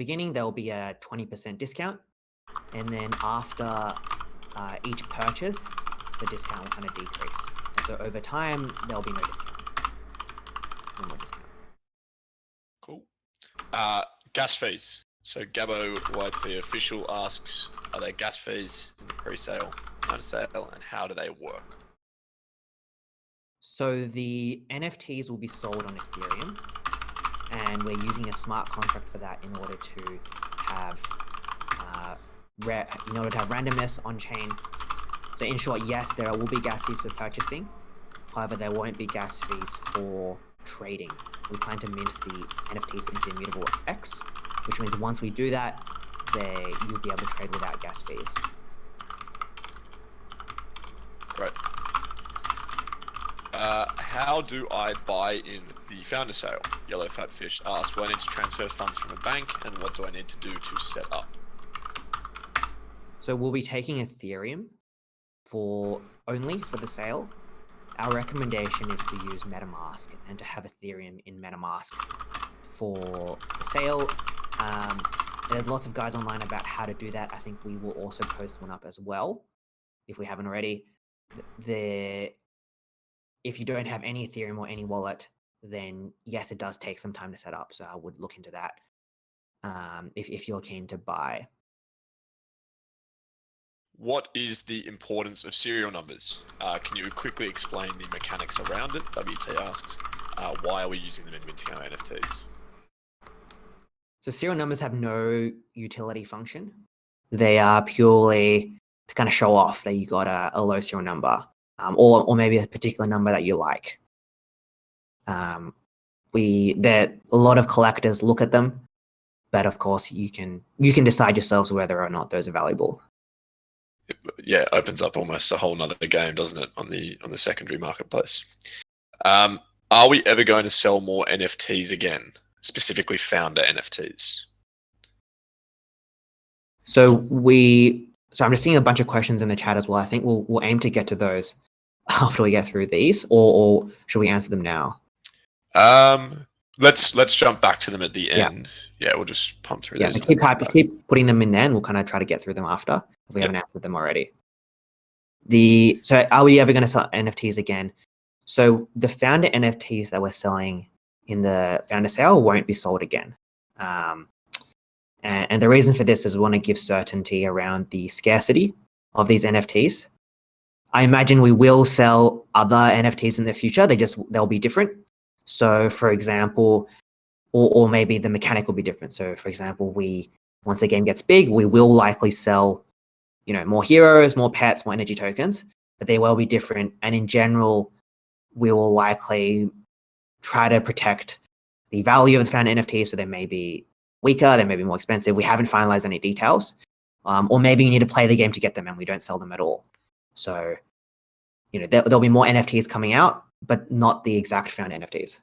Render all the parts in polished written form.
beginning, there will be a 20% discount. And then after each purchase, the discount will kind of decrease. And so over time, there'll be no discount. No more discount. Cool. Gas fees. So Gabbo YT official asks, are there gas fees in the pre-sale, point of sale, and how do they work? So the NFTs will be sold on Ethereum, and we're using a smart contract for that in order to have randomness on chain. So in short, yes, there will be gas fees for purchasing. However, there won't be gas fees for trading. We plan to mint the NFTs into Immutable X, which means once we do that, you'll be able to trade without gas fees. Great. How do I buy in the founder sale? Yellow Fat Fish asks, do I need to transfer funds from a bank, and what do I need to do to set up? So we'll be taking Ethereum only for the sale. Our recommendation is to use MetaMask and to have Ethereum in MetaMask for the sale. There's lots of guides online about how to do that. I think we will also post one up as well, if we haven't already. If you don't have any Ethereum or any wallet, then yes, it does take some time to set up. So I would look into that if you're keen to buy. What is the importance of serial numbers? Can you quickly explain the mechanics around it? WT asks, why are we using them in minting our NFTs? So serial numbers have no utility function. They are purely to kind of show off that you got a low serial number, or maybe a particular number that you like. A lot of collectors look at them, but of course you can decide yourselves whether or not those are valuable. Yeah, it opens up almost a whole nother game, doesn't it, on the secondary marketplace? Are we ever going to sell more NFTs again, specifically founder NFTs? So I'm just seeing a bunch of questions in the chat as well. I think we'll aim to get to those after we get through these, or should we answer them now? Let's jump back to them at the end. Yeah, we'll just pump through those. Keep putting them in there, and we'll kind of try to get through them after if we haven't answered them already. So are we ever going to sell NFTs again? So the founder NFTs that we're selling in the founder sale won't be sold again. And the reason for this is we want to give certainty around the scarcity of these NFTs. I imagine we will sell other NFTs in the future. They'll be different. So for example, or maybe the mechanic will be different. So for example, once the game gets big, we will likely sell, more heroes, more pets, more energy tokens, but they will be different. And in general, we will likely try to protect the value of the founder NFT. So they may be weaker, they may be more expensive. We haven't finalized any details. Or maybe you need to play the game to get them and we don't sell them at all. So, there'll be more NFTs coming out, but not the exact founder NFTs.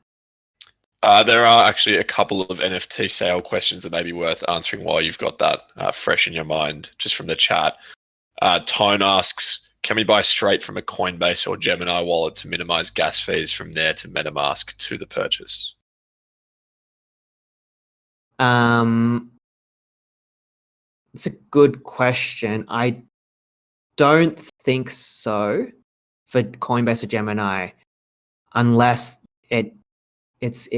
There are actually a couple of NFT sale questions that may be worth answering while you've got that fresh in your mind, just from the chat. Tone asks, can we buy straight from a Coinbase or Gemini wallet to minimize gas fees from there to MetaMask to the purchase? It's a good question. I don't think so for Coinbase or Gemini, unless it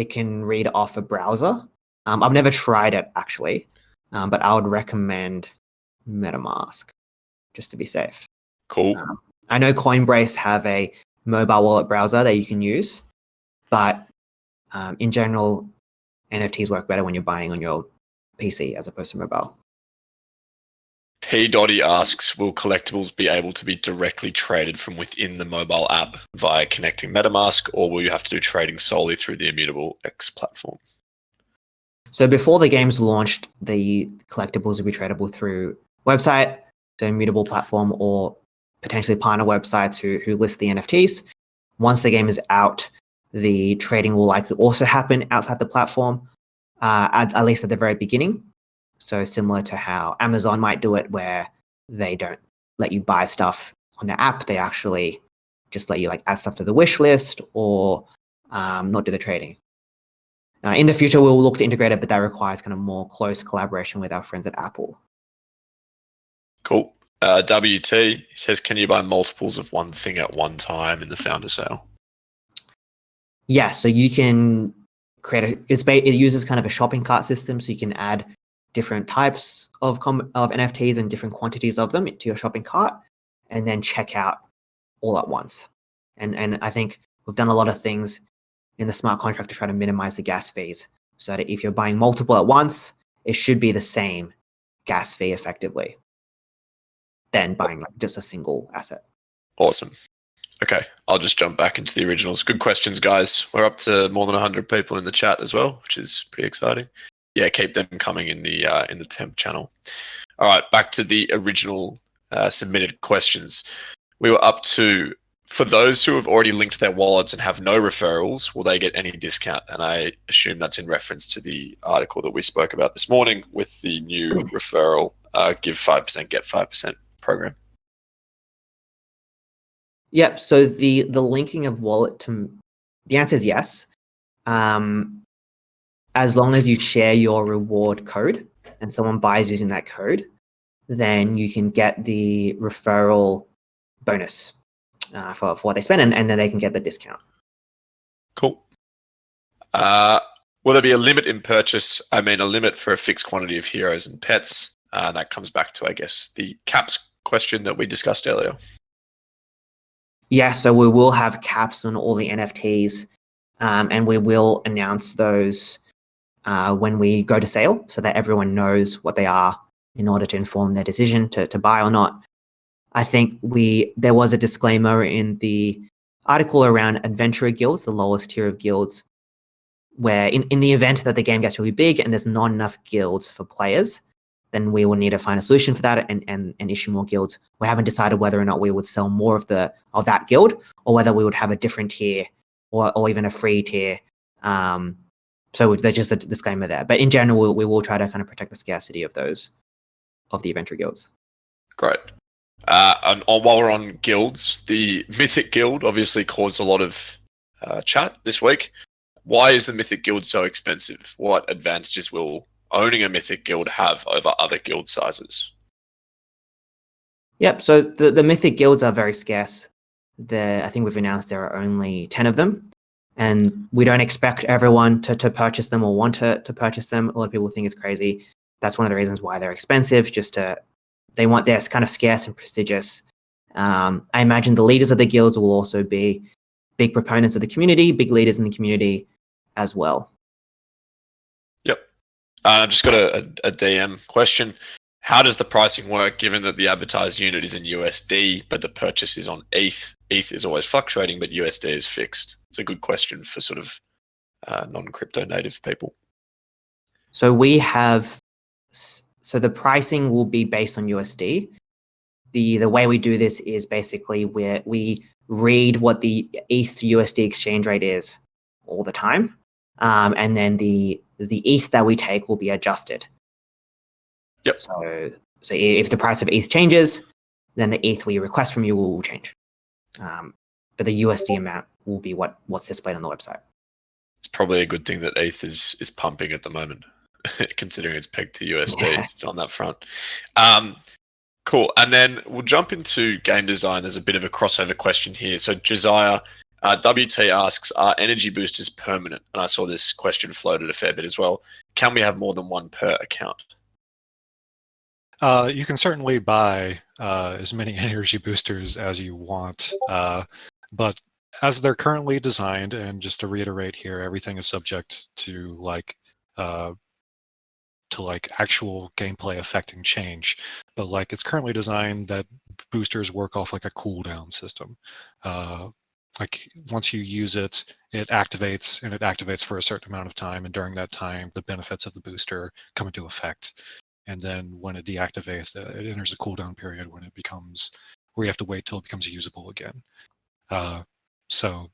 can read off a browser. I've never tried it actually, but I would recommend MetaMask just to be safe. Cool. I know Coinbase have a mobile wallet browser that you can use, but in general, NFTs work better when you're buying on your PC as opposed to mobile. P. Dotty asks, will collectibles be able to be directly traded from within the mobile app via connecting MetaMask, or will you have to do trading solely through the Immutable X platform? So before the game's launched, the collectibles will be tradable through website, the Immutable platform, or potentially partner websites who list the NFTs. Once the game is out, the trading will likely also happen outside the platform, at least at the very beginning. So similar to how Amazon might do it, where they don't let you buy stuff on their app, they actually just let you add stuff to the wish list or not do the trading. In the future, we'll look to integrate it, but that requires kind of more close collaboration with our friends at Apple. Cool. WT says, can you buy multiples of one thing at one time in the founder sale? Yeah, so you can create it uses kind of a shopping cart system, so you can add different types of NFTs and different quantities of them to your shopping cart, and then check out all at once. And I think we've done a lot of things in the smart contract to try to minimize the gas fees, so that if you're buying multiple at once, it should be the same gas fee effectively than buying like just a single asset. Awesome. Okay, I'll just jump back into the originals. Good questions, guys. We're up to more than 100 people in the chat as well, which is pretty exciting. Yeah, keep them coming in the temp channel. All right, back to the original submitted questions. We were up to, for those who have already linked their wallets and have no referrals, will they get any discount? And I assume that's in reference to the article that we spoke about this morning with the new referral give 5%, get 5% program. Yep. So the linking of wallet the answer is yes. As long as you share your reward code and someone buys using that code, then you can get the referral bonus for what they spend, and then they can get the discount. Cool. Will there be a limit in purchase? I mean, a limit for a fixed quantity of heroes and pets. That comes back to, I guess, the caps question that we discussed earlier. Yeah, so we will have caps on all the NFTs, and we will announce those when we go to sale, so that everyone knows what they are in order to inform their decision to buy or not. I think there was a disclaimer in the article around adventurer guilds, the lowest tier of guilds, where in the event that the game gets really big and there's not enough guilds for players, then we will need to find a solution for that and issue more guilds. We haven't decided whether or not we would sell more of that guild, or whether we would have a different tier or even a free tier. So there's just a disclaimer there. But in general, we will try to kind of protect the scarcity of the adventure guilds. Great. And while we're on guilds, the Mythic Guild obviously caused a lot of chat this week. Why is the Mythic Guild so expensive? What advantages will owning a Mythic Guild have over other guild sizes? Yep, so the Mythic Guilds are very scarce. I think we've announced there are only 10 of them, and we don't expect everyone to purchase them or want to purchase them. A lot of people think it's crazy. That's one of the reasons why they're expensive, they're kind of scarce and prestigious. I imagine the leaders of the guilds will also be big proponents of the community, big leaders in the community as well. Yep. I've just got a DM question. How does the pricing work given that the advertised unit is in USD, but the purchase is on ETH? ETH is always fluctuating, but USD is fixed. It's a good question for sort of non-crypto native people. So the pricing will be based on USD. The way we do this is basically where we read what the ETH USD exchange rate is all the time, and then the ETH that we take will be adjusted. Yep. So if the price of ETH changes, then the ETH we request from you will change. But the USD amount will be what's displayed on the website. It's probably a good thing that ETH is pumping at the moment, considering it's pegged to USD on that front. Cool. And then we'll jump into game design. There's a bit of a crossover question here. So Josiah, WT asks, are energy boosters permanent? And I saw this question floated a fair bit as well. Can we have more than one per account? You can certainly buy as many energy boosters as you want, but as they're currently designed, and just to reiterate here, everything is subject to actual gameplay affecting change. But it's currently designed that boosters work off like a cooldown system. Once you use it, it activates for a certain amount of time, and during that time, the benefits of the booster come into effect. And then when it deactivates, it enters a cooldown period where you have to wait till it becomes usable again. So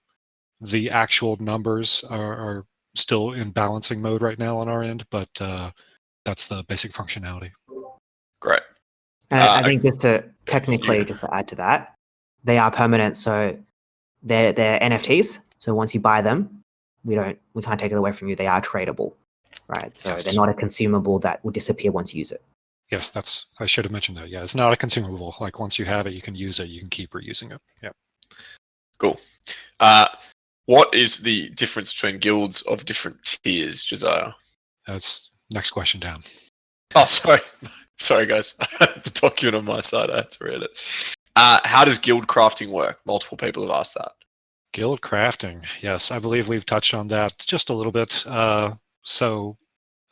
the actual numbers are still in balancing mode right now on our end, but that's the basic functionality. Great. And I think just to add to that, they are permanent. So they're NFTs. So once you buy them, we can't take it away from you. They are tradable, right? So Yes. they're not a consumable that will disappear once you use it. Yes, I should have mentioned that. Yeah, it's not a consumable. Like once you have it, you can use it. You can keep reusing it. Yeah. Cool. What is the difference between guilds of different tiers, Josiah? That's next question down. Oh, sorry. Sorry, guys. I have the document on my side. I had to read it. How does guild crafting work? Multiple people have asked that. Guild crafting. Yes, I believe we've touched on that just a little bit. So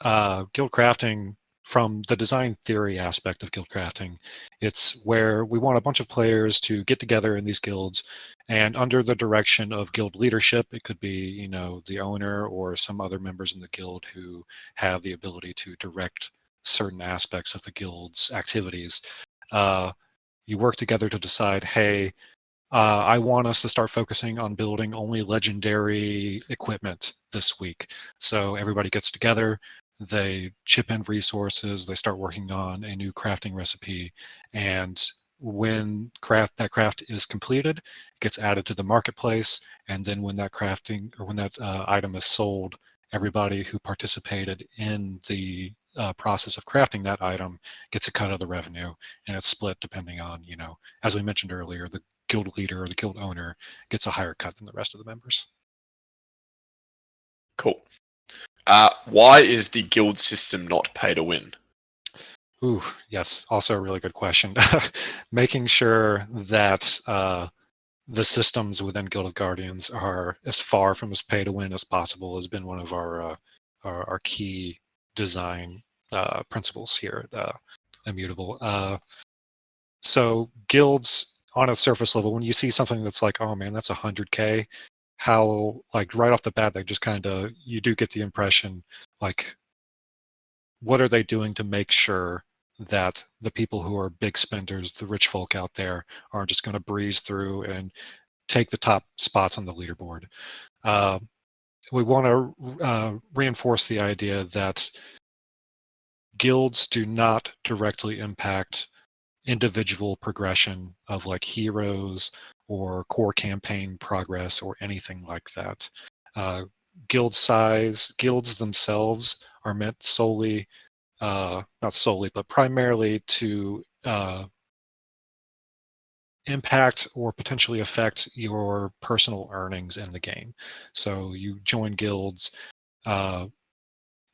guild crafting, from the design theory aspect of guild crafting, it's where we want a bunch of players to get together in these guilds, and under the direction of guild leadership, it could be the owner or some other members in the guild who have the ability to direct certain aspects of the guild's activities. You work together to decide, hey, I want us to start focusing on building only legendary equipment this week. So everybody gets together, they chip in resources, they start working on a new crafting recipe, and when that craft is completed, it gets added to the marketplace, and then when that item is sold, everybody who participated in the process of crafting that item gets a cut of the revenue, and it's split depending on, as we mentioned earlier, the guild leader or the guild owner gets a higher cut than the rest of the members. Cool. Why is the guild system not pay to win? Ooh, yes, also a really good question. Making sure that the systems within Guild of Guardians are as far from as pay to win as possible has been one of our key design principles here at Immutable. So guilds on a surface level, when you see something that's like, oh man, that's 100K, how, like, right off the bat, they just kind of, you do get the impression, like, what are they doing to make sure that the people who are big spenders, the rich folk out there, aren't just going to breeze through and take the top spots on the leaderboard? We want to reinforce the idea that guilds do not directly impact individual progression of like heroes or core campaign progress or anything like that. Guilds themselves are meant solely, not solely, but primarily to impact or potentially affect your personal earnings in the game. So you join guilds,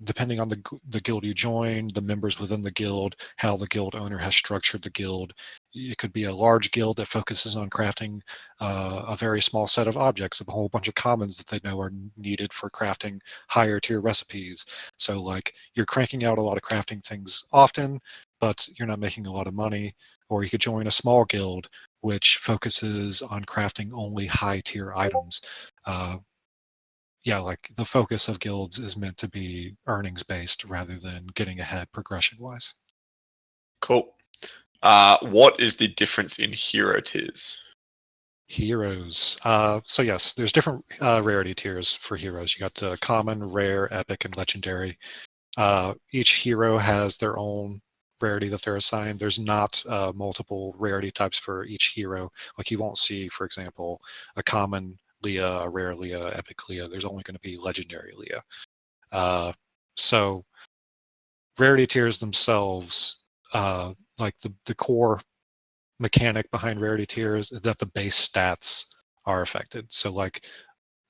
depending on the guild you join, the members within the guild, how the guild owner has structured the guild. It could be a large guild that focuses on crafting a very small set of objects, a whole bunch of commons that they know are needed for crafting higher tier recipes. So like you're cranking out a lot of crafting things often, but you're not making a lot of money. Or you could join a small guild which focuses on crafting only high tier items. Like the focus of guilds is meant to be earnings based rather than getting ahead progression wise. Cool. What is the difference in hero tiers? Heroes. So yes, there's different rarity tiers for heroes. You got common, rare, epic, and legendary. Each hero has their own rarity that they're assigned. There's not multiple rarity types for each hero. Like you won't see, for example, a common Leah, a rare Leah, epic Leah. There's only going to be legendary Leah. So rarity tiers themselves, like the core mechanic behind rarity tiers is that the base stats are affected. So like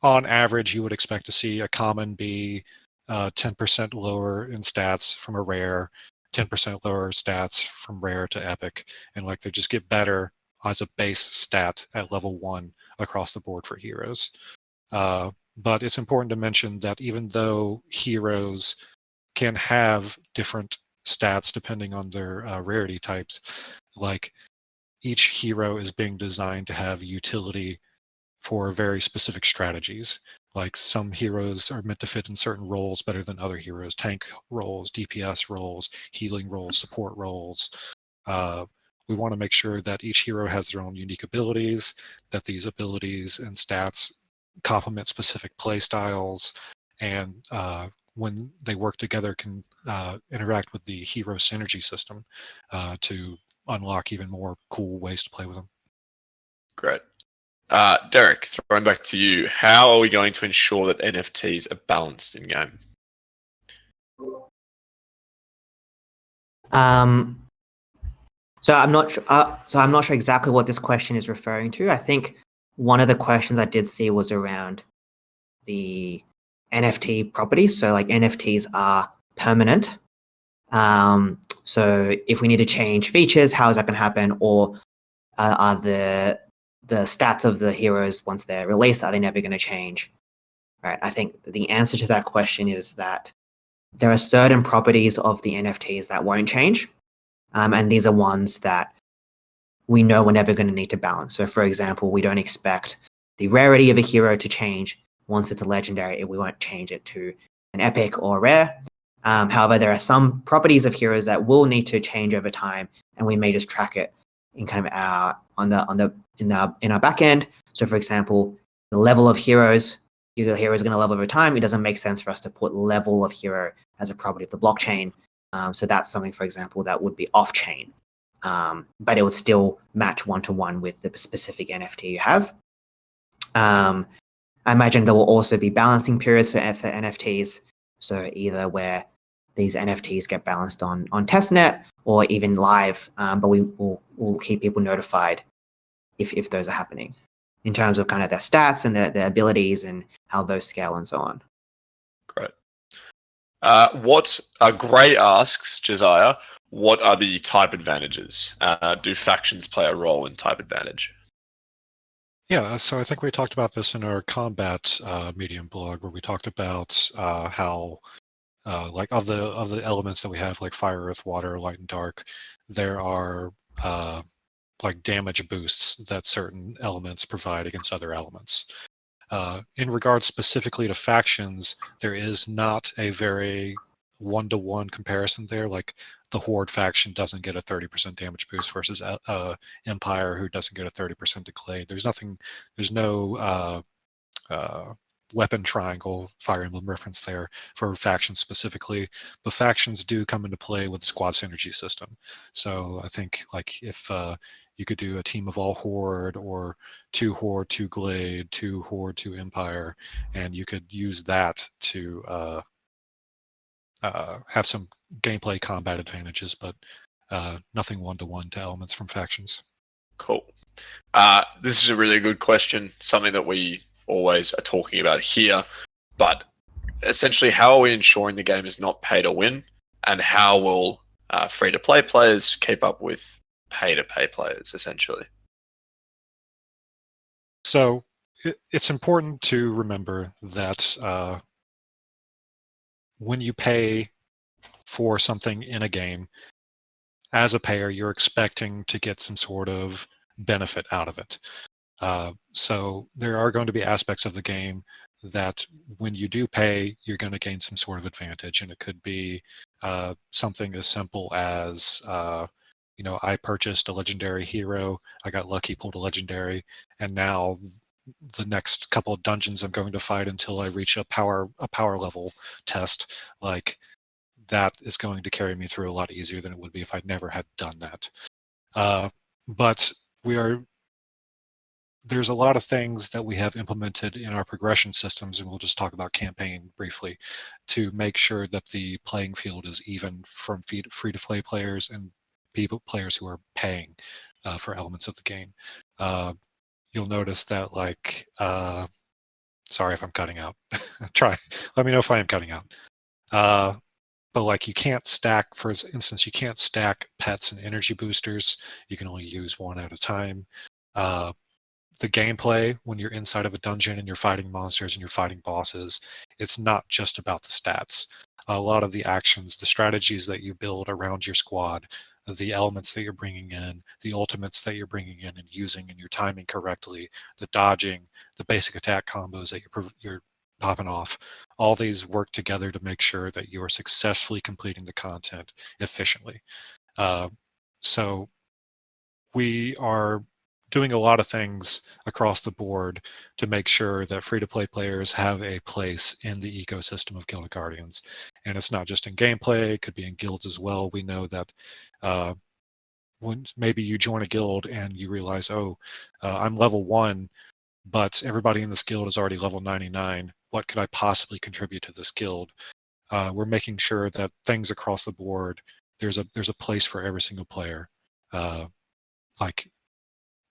on average, you would expect to see a common be 10% lower in stats from a rare, 10% lower stats from rare to epic, and like they just get better as a base stat at level 1 across the board for heroes. But it's important to mention that even though heroes can have different stats depending on their rarity types, like each hero is being designed to have utility for very specific strategies. Like some heroes are meant to fit in certain roles better than other heroes: tank roles, DPS roles, healing roles, support roles. We want to make sure that each hero has their own unique abilities, that these abilities and stats complement specific play styles, and when they work together can interact with the hero synergy system to unlock even more cool ways to play with them. Great. Derek, throwing back to you. How are we going to ensure that NFTs are balanced in game? So I'm not. So I'm not sure exactly what this question is referring to. I think one of the questions I did see was around the NFT properties. So like NFTs are permanent. So if we need to change features, how is that going to happen? Or are the stats of the heroes once they're released, are they never going to change? Right. I think the answer to that question is that there are certain properties of the NFTs that won't change. And these are ones that we know we're never going to need to balance. So for example, we don't expect the rarity of a hero to change once it's a legendary. We won't change it to an epic or rare. However, there are some properties of heroes that will need to change over time, and we may just track it in kind of in our back end. So for example, the level of heroes, your hero is going to level over time. It doesn't make sense for us to put level of hero as a property of the blockchain. So that's something, for example, that would be off chain, but it would still match one-to-one with the specific NFT you have. I imagine there will also be balancing periods for NFTs. So either where these NFTs get balanced on testnet or even live, but we'll keep people notified if those are happening in terms of kind of their stats and their abilities and how those scale and so on. Great. What Gray asks, Josiah, what are the type advantages? Do factions play a role in type advantage? Yeah, so I think we talked about this in our combat Medium blog, where we talked about how, like of the elements that we have, like fire, earth, water, light, and dark, there are like damage boosts that certain elements provide against other elements. In regards specifically to factions, there is not a very one-to-one comparison there. Like the Horde faction doesn't get a 30% damage boost versus Empire, who doesn't get a 30% decay. There's no weapon triangle Fire Emblem reference there for factions specifically, but factions do come into play with the squad synergy system. So I think like if you could do a team of all Horde, or 2 Horde, 2 Glade, 2 Horde, 2 Empire, and you could use that to have some gameplay combat advantages, but nothing one-to-one to elements from factions. Cool. This is a really good question, something that we always are talking about here, but essentially how are we ensuring the game is not pay to win, and how will free-to-play players keep up with pay-to-pay players, essentially? So it's important to remember that when you pay for something in a game, as a payer, you're expecting to get some sort of benefit out of it. So there are going to be aspects of the game that when you do pay, you're going to gain some sort of advantage. And it could be something as simple as, I purchased a legendary hero, I got lucky, pulled a legendary, and now the next couple of dungeons I'm going to fight until I reach a power level test, like that is going to carry me through a lot easier than it would be if I'd never had done that. But there's a lot of things that we have implemented in our progression systems, and we'll just talk about campaign briefly, to make sure that the playing field is even from free-to-play players and players who are paying for elements of the game. You'll notice that, like, sorry if I'm cutting out. Let me know if I am cutting out. But like you can't stack, for instance, you can't stack pets and energy boosters. You can only use one at a time. The gameplay, when you're inside of a dungeon and you're fighting monsters and you're fighting bosses, it's not just about the stats. A lot of the actions, the strategies that you build around your squad, the elements that you're bringing in, the ultimates that you're bringing in and using, and your timing correctly, the dodging, the basic attack combos that you're popping off, all these work together to make sure that you are successfully completing the content efficiently. So we are doing a lot of things across the board to make sure that free-to-play players have a place in the ecosystem of Guild of Guardians. And it's not just in gameplay, it could be in guilds as well. We know that when maybe you join a guild and you realize, I'm level 1, but everybody in this guild is already level 99. What could I possibly contribute to this guild? We're making sure that things across the board, there's a place for every single player. Like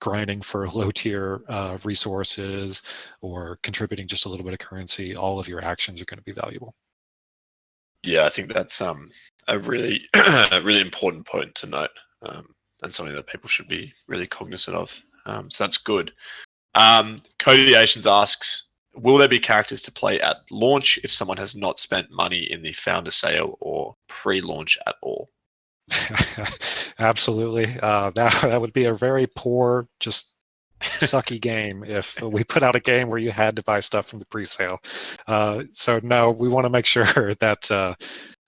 grinding for low tier resources or contributing just a little bit of currency, all of your actions are going to be valuable. Yeah, I think that's a really a really important point to note, and something that people should be really cognizant of. So that's good. Cody Asians asks, will there be characters to play at launch if someone has not spent money in the founder sale or pre-launch at all? Absolutely. That would be a very poor, just sucky game if we put out a game where you had to buy stuff from the pre-sale. So no, we want to make sure that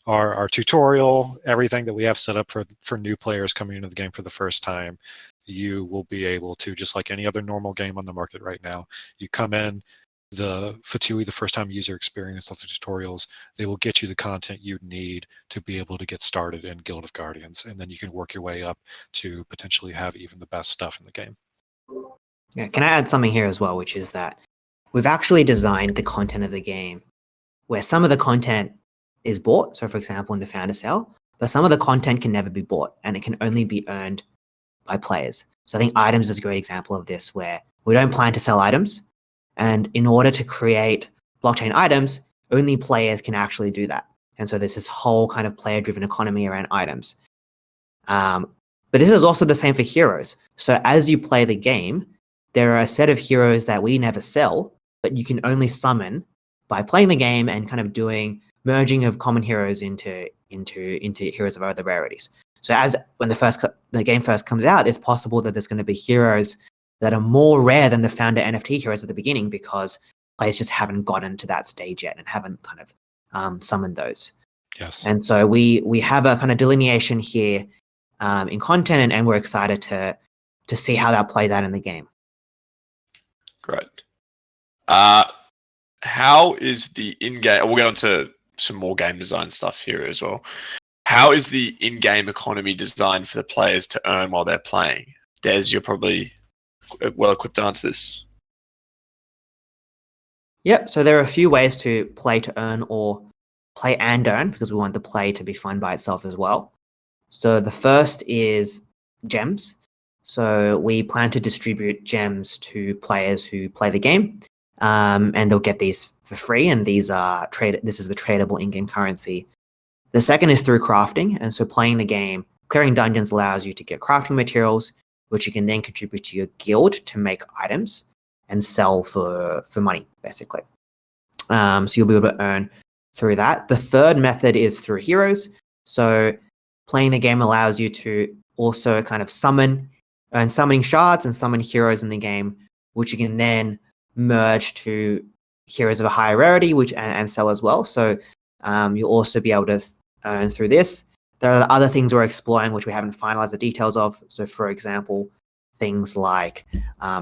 our tutorial, everything that we have set up for new players coming into the game for the first time, you will be able to, just like any other normal game on the market right now, you come in, the Fatui, the first time user experience of the tutorials, they will get you the content you need to be able to get started in Guild of Guardians, and then you can work your way up to potentially have even the best stuff in the game. Yeah, can I add something here as well, which is that we've actually designed the content of the game where some of the content is bought. So for example, in the founder sale, but some of the content can never be bought and it can only be earned by players. So I think items is a great example of this, where we don't plan to sell items. And in order to create blockchain items, only players can actually do that. And so there's this whole kind of player-driven economy around items. But this is also the same for heroes. So as you play the game, there are a set of heroes that we never sell, but you can only summon by playing the game and kind of doing merging of common heroes into heroes of other rarities. So as when the game first comes out, it's possible that there's going to be heroes that are more rare than the founder NFT heroes at the beginning because players just haven't gotten to that stage yet and haven't kind of summoned those. Yes. And so we have a kind of delineation here in content, and we're excited to see how that plays out in the game. Great. How is the in-game... We'll get on to some more game design stuff here as well. How is the in-game economy designed for the players to earn while they're playing? Des, you're probably well equipped to answer this. Yep. So there are a few ways to play to earn or play and earn, because we want the play to be fun by itself as well. So the first is gems. So we plan to distribute gems to players who play the game, and they'll get these for free. And these are this is the tradable in-game currency. The second is through crafting. And so playing the game, clearing dungeons allows you to get crafting materials, which you can then contribute to your guild to make items and sell for money, basically. So you'll be able to earn through that. The third method is through heroes. So playing the game allows you to also kind of earn summoning shards and summon heroes in the game, which you can then merge to heroes of a higher rarity, and sell as well. So you'll also be able to earn through this. There are other things we're exploring which we haven't finalized the details of. So for example, things like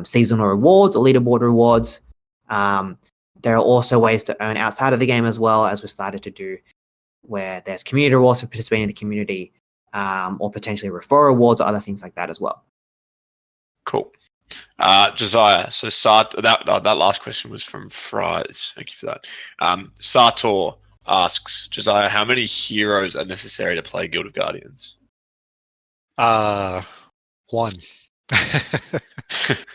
seasonal rewards or leaderboard rewards. There are also ways to earn outside of the game as well, as we started to do, where there's community rewards for participating in the community, or potentially referral rewards or other things like that as well. Cool. Josiah, so that last question was from Fries. Thank you for that. Sartor asks, Josiah, how many heroes are necessary to play Guild of Guardians? One.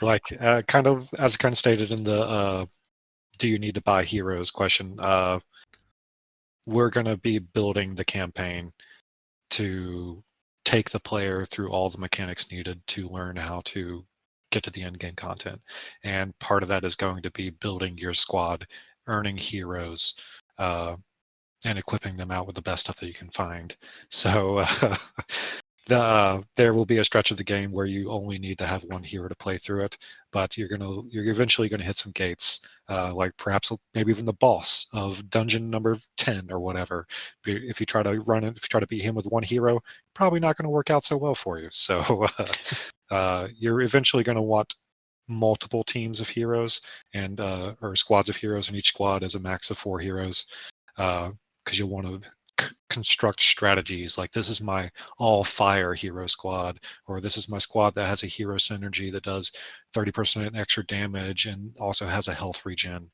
Like kind of as kind of stated in the do you need to buy heroes question, we're going to be building the campaign to take the player through all the mechanics needed to learn how to get to the end game content, and part of that is going to be building your squad, earning heroes, and equipping them out with the best stuff that you can find. So there will be a stretch of the game where you only need to have one hero to play through it, but you're eventually going to hit some gates, like perhaps maybe even the boss of dungeon number 10 or whatever. If you try to run it, if you try to beat him with one hero, probably not going to work out so well for you. So you're eventually going to want multiple teams of heroes and or squads of heroes, and each squad is a max of 4 heroes, because you'll want to construct strategies like this is my all fire hero squad, or this is my squad that has a hero synergy that does 30% extra damage and also has a health regen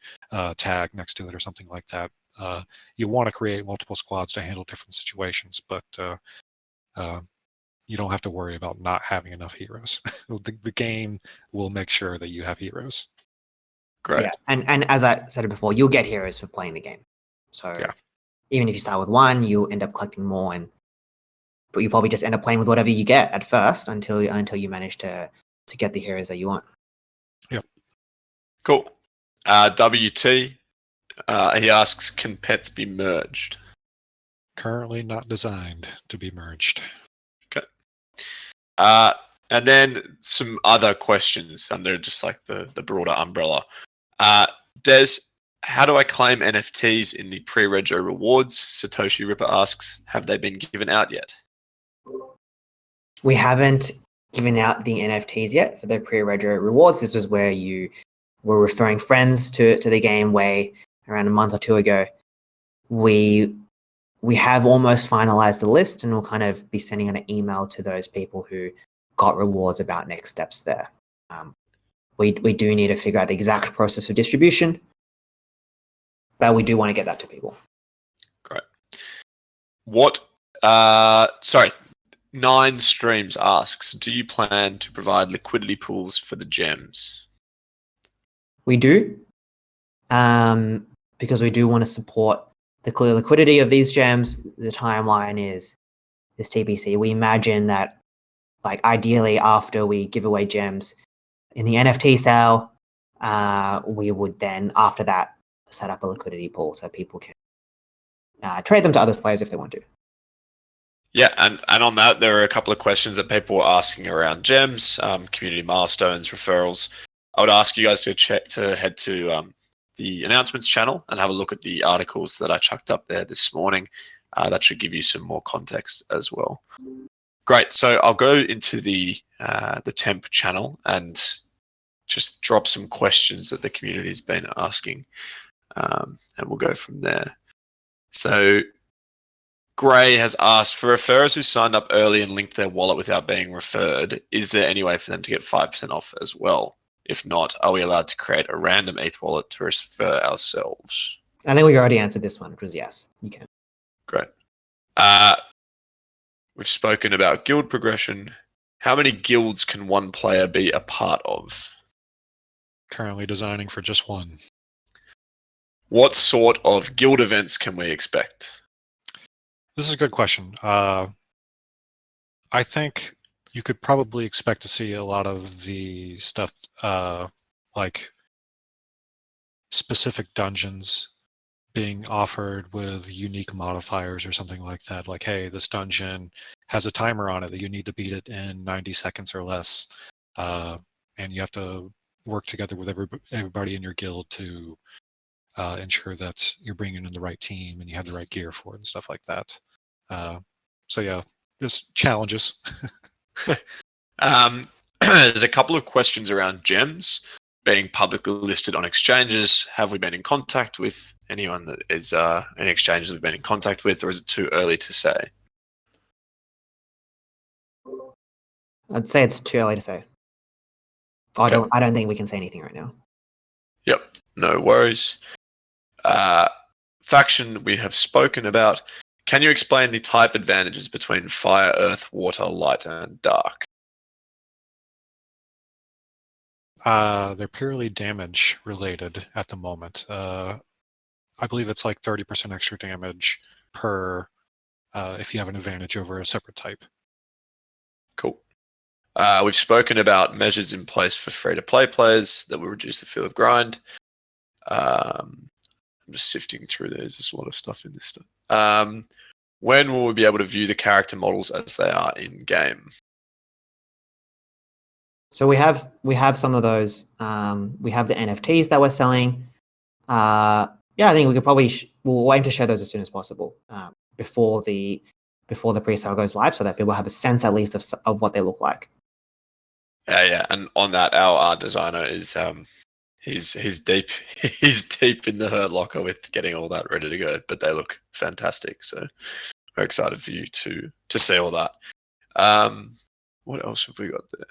tag next to it or something like that. You want to create multiple squads to handle different situations, but you don't have to worry about not having enough heroes. The game will make sure that you have heroes. Great. Yeah, and as I said it before, you'll get heroes for playing the game. So Yeah. even if you start with one, you'll end up collecting more, but you probably just end up playing with whatever you get at first until you manage to get the heroes that you want. Yep. Cool. WT, he asks, can pets be merged? Currently not designed to be merged. Okay. And then some other questions under just like the broader umbrella. Des, how do I claim NFTs in the pre-rego rewards? Satoshi Ripper asks, have they been given out yet? We haven't given out the NFTs yet for the pre-rego rewards. This was where you were referring friends to the game way around a month or two ago. We have almost finalized the list, and we'll kind of be sending an email to those people who got rewards about next steps there. We do need to figure out the exact process for distribution, but we do want to get that to people. Great. Nine Streams asks, do you plan to provide liquidity pools for the gems? We do, because we do want to support the clear liquidity of these gems. The timeline is TBC. We imagine that, like, ideally after we give away gems in the NFT sale, we would then after that set up a liquidity pool so people can trade them to other players if they want to. Yeah, and on that, there are a couple of questions that people were asking around gems, community milestones, referrals. I would ask you guys to head to the announcements channel and have a look at the articles that I chucked up there this morning. That should give you some more context as well. Great. So I'll go into the temp channel and just drop some questions that the community's been asking, and we'll go from there. So Gray has asked, for referrers who signed up early and linked their wallet without being referred, is there any way for them to get 5% off as well? If not, are we allowed to create a random ETH wallet to refer ourselves? I think we already answered this one, which was yes, you can. Great. We've spoken about guild progression. How many guilds can one player be a part of? Currently designing for just one. What sort of guild events can we expect? This is a good question. I think you could probably expect to see a lot of the stuff like specific dungeons being offered with unique modifiers or something like that. Like, hey, this dungeon has a timer on it that you need to beat it in 90 seconds or less. And you have to work together with everybody in your guild to ensure that you're bringing in the right team and you have the right gear for it and stuff like that. So yeah, there's challenges. There's a couple of questions around gems being publicly listed on exchanges. Have we been in contact with anyone that is any exchanges we've been in contact with, or is it too early to say? I'd say it's too early to say. Okay. I don't think we can say anything right now. Yep, no worries. Faction we have spoken about. Can you explain the type advantages between fire, earth, water, light, and dark? They're purely damage related at the moment. I believe it's like 30% extra damage per if you have an advantage over a separate type. Cool. We've spoken about measures in place for free-to-play players that will reduce the feel of grind. I'm just sifting through these. There's a lot of stuff in this stuff. When will we be able to view the character models as they are in game? So we have some of those. We have the NFTs that we're selling. I think we could probably we'll aim to share those as soon as possible before the pre-sale goes live, so that people have a sense at least of what they look like. Yeah, and on that, our art designer is he's deep he's deep in the Hurt Locker with getting all that ready to go. But they look fantastic, so Very excited for you to see all that. What else have we got there?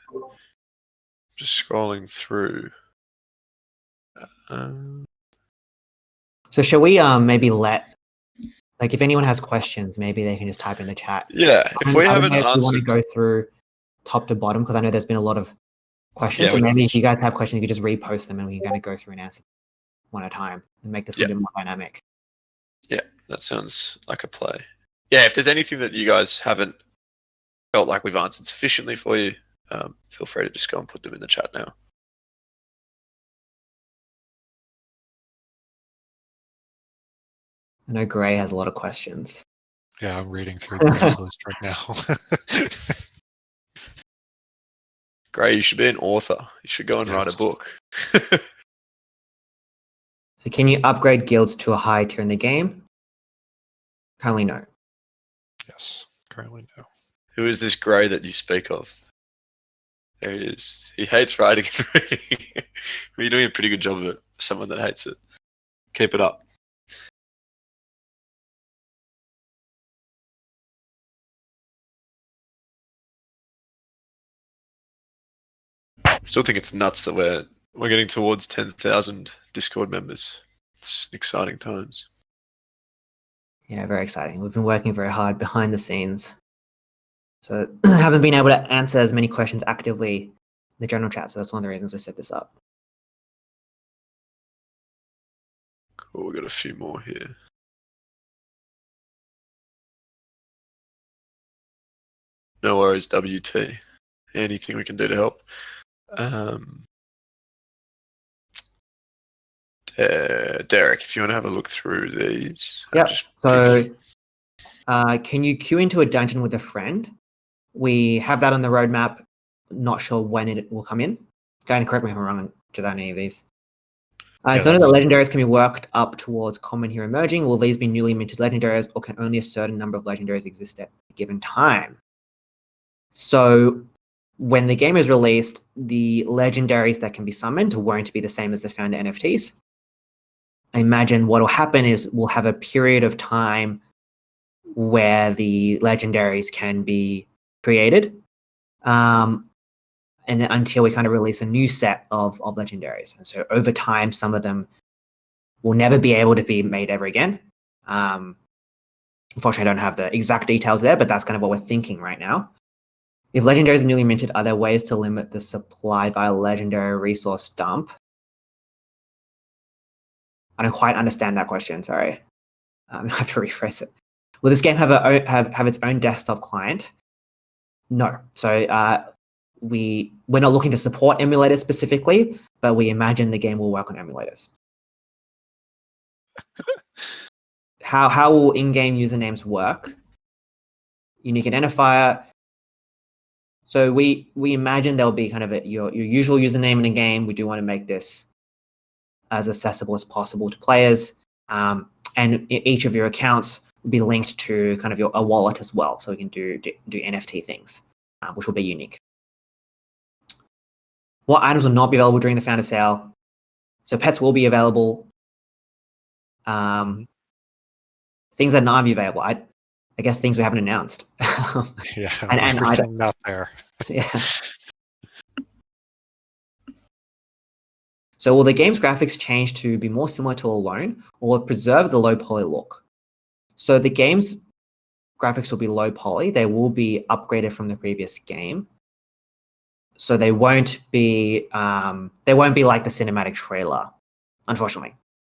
Just scrolling through. So shall we maybe if anyone has questions, maybe they can just type in the chat. Yeah, if we haven't if you want to answered, go through top to bottom, because I know there's been a lot of questions. Yeah, So maybe if you guys have questions, you could just repost them and we can kind of go through and answer one at a time and make this a bit more dynamic. Yeah, that sounds like a play. Yeah, if there's anything that you guys haven't felt like we've answered sufficiently for you, feel free to just go and put them in the chat now. I know Gray has a lot of questions. Yeah, I'm reading through Gray's list right now. Gray, you should be an author. You should go and write a book. So can you upgrade guilds to a high tier in the game? Currently, no. Yes, currently no. Who is this Gray that you speak of? There he is. He hates writing and reading. You're doing a pretty good job of it for someone that hates it. Keep it up. Still think it's nuts that we're getting towards 10,000 Discord members. It's exciting times. Yeah, very exciting. We've been working very hard behind the scenes. So haven't been able to answer as many questions actively in the general chat. So that's one of the reasons we set this up. Cool, we've got a few more here. No worries, WT. Anything we can do to help. Derek, if you want to have a look through these. Yeah. So can you queue into a dungeon with a friend? We have that on the roadmap. Not sure when it will come in. Go and correct me if I'm wrong to any of these. It's only that legendaries can be worked up towards common here emerging. Will these be newly minted legendaries, or can only a certain number of legendaries exist at a given time? So when the game is released, the legendaries that can be summoned won't be the same as the found NFTs. I imagine what will happen is we'll have a period of time where the legendaries can be created, and then until we kind of release a new set of legendaries. And so over time, some of them will never be able to be made ever again. Unfortunately, I don't have the exact details there, but that's kind of what we're thinking right now. If legendaries are newly minted, are there ways to limit the supply via legendary resource dump? I don't quite understand that question, sorry. I have to rephrase it. Will this game have its own desktop client? No. So we're not looking to support emulators specifically, but we imagine the game will work on emulators. How will in-game usernames work? Unique identifier. So we imagine there'll be kind of your usual username in a game. We do want to make this as accessible as possible to players, and each of your accounts will be linked to kind of a wallet as well, so we can do NFT things, which will be unique. What items will not be available during the founder sale? So pets will be available. Things that not be available, I guess things we haven't announced. Yeah, and everything not there. Yeah. So will the game's graphics change to be more similar to Alone, or will it preserve the low poly look? So the game's graphics will be low poly. They will be upgraded from the previous game. So they won't be like the cinematic trailer, unfortunately.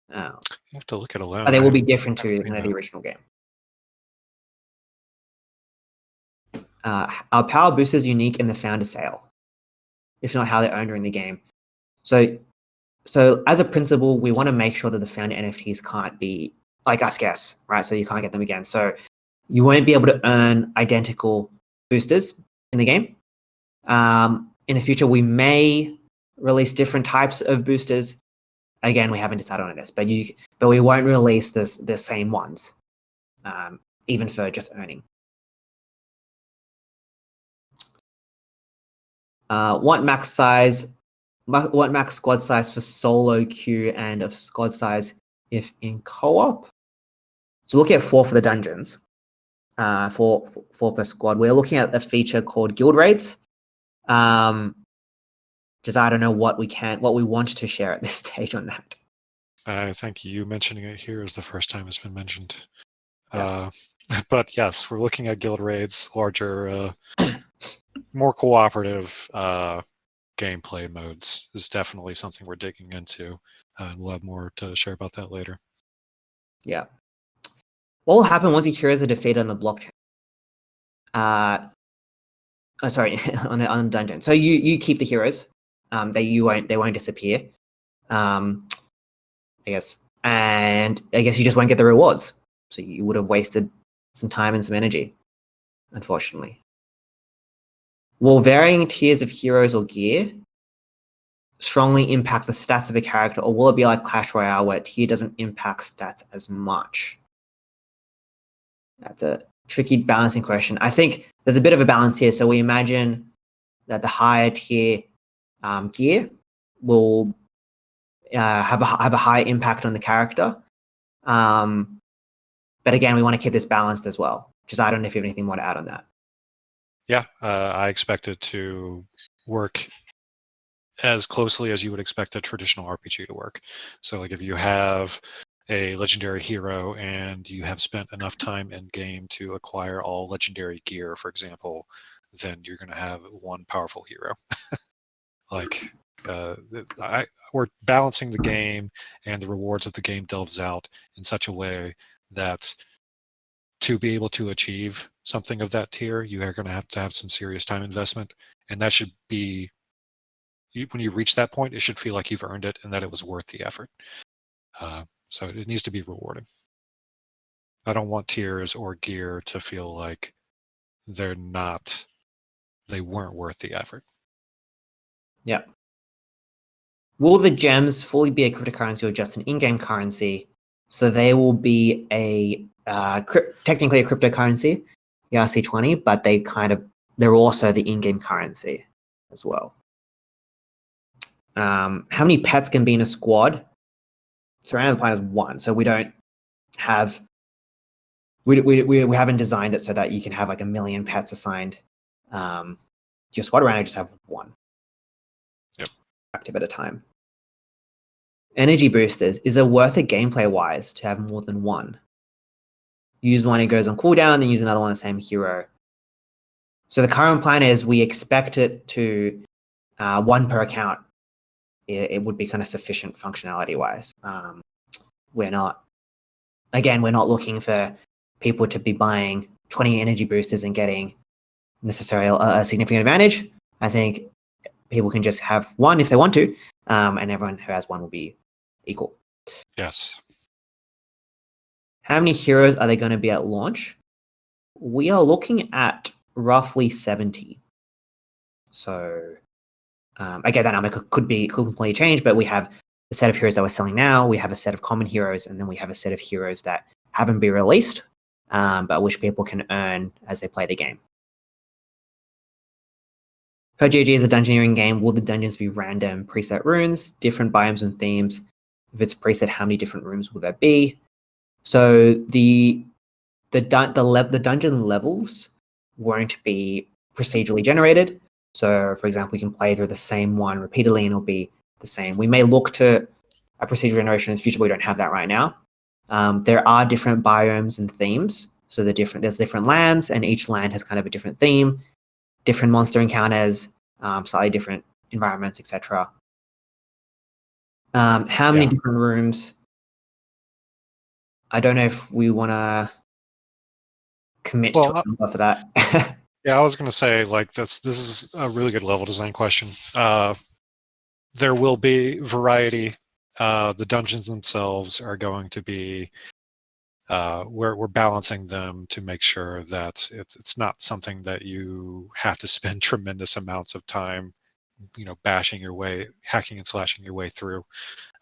You have to look at Alone. But they will be different to the original game. Are power boosters unique in the founder sale? If not, how they're earned during the game. So as a principle, we want to make sure that the founder NFTs can't be like scarce, right? So you can't get them again. So you won't be able to earn identical boosters in the game. In the future, we may release different types of boosters. Again, we haven't decided on this, but we won't release the same ones, even for just earning. What max squad size for solo queue and of squad size if in co-op? So look at 4 for the dungeons. four per squad. We're looking at a feature called guild raids. Just I don't know what we want to share at this stage on that. I think you mentioning it here is the first time it's been mentioned. Yeah. But yes, we're looking at guild raids, larger, more cooperative gameplay modes is definitely something we're digging into, and we'll have more to share about that later. Yeah. What will happen once your heroes are defeated on the blockchain? Sorry, on a dungeon. So you keep the heroes. They won't disappear. I guess, and I guess you just won't get the rewards. So you would have wasted some time and some energy, unfortunately. Will varying tiers of heroes or gear strongly impact the stats of a character, or will it be like Clash Royale where tier doesn't impact stats as much? That's a tricky balancing question. I think there's a bit of a balance here. So we imagine that the higher tier gear will have a high impact on the character. But again, we want to keep this balanced as well. Just I don't know if you have anything more to add on that. Yeah, I expect it to work as closely as you would expect a traditional RPG to work. So like if you have a legendary hero and you have spent enough time in game to acquire all legendary gear, for example, then you're going to have one powerful hero. Like we're balancing the game and the rewards that the game delves out in such a way that to be able to achieve something of that tier, you are going to have some serious time investment, and that should be when you reach that point, it should feel like you've earned it and that it was worth the effort. So it needs to be rewarding. I don't want tiers or gear to feel like they weren't worth the effort. Yeah. Will the gems fully be a cryptocurrency or just an in-game currency? So they will be technically a cryptocurrency, the RC20, but they're also the in-game currency as well. How many pets can be in a squad? Surrounding the planet is 1, so we don't have we haven't designed it so that you can have like 1 million pets assigned to your squad. Around, I just have 1. Yep. Active at a time. Energy boosters, is it worth it gameplay wise to have more than 1? Use one, it goes on cooldown, then use another one, the same hero. So the current plan is we expect it to 1 per account. It would be kind of sufficient functionality wise. We're not looking for people to be buying 20 energy boosters and getting necessarily a significant advantage. I think people can just have 1 if they want to, and everyone who has 1 will be equal. Yes. How many heroes are they going to be at launch? We are looking at roughly 70. So again, that number could completely change, but we have a set of heroes that we're selling now. We have a set of common heroes, and then we have a set of heroes that haven't been released, but which people can earn as they play the game. Per GG is a dungeoneering game. Will the dungeons be random preset runes, different biomes and themes? If it's preset, how many different rooms will there be? So the dungeon levels won't be procedurally generated. So, for example, we can play through the same one repeatedly and it'll be the same. We may look to a procedural generation in the future, but we don't have that right now. There are different biomes and themes. So there's different lands, and each land has kind of a different theme, different monster encounters, slightly different environments, etc. How many different rooms? I don't know if we want to commit to a number for that. Yeah, I was going to say, like, this is a really good level design question. There will be variety. The dungeons themselves are going to be we're balancing them to make sure that it's not something that you have to spend tremendous amounts of time, hacking and slashing your way through.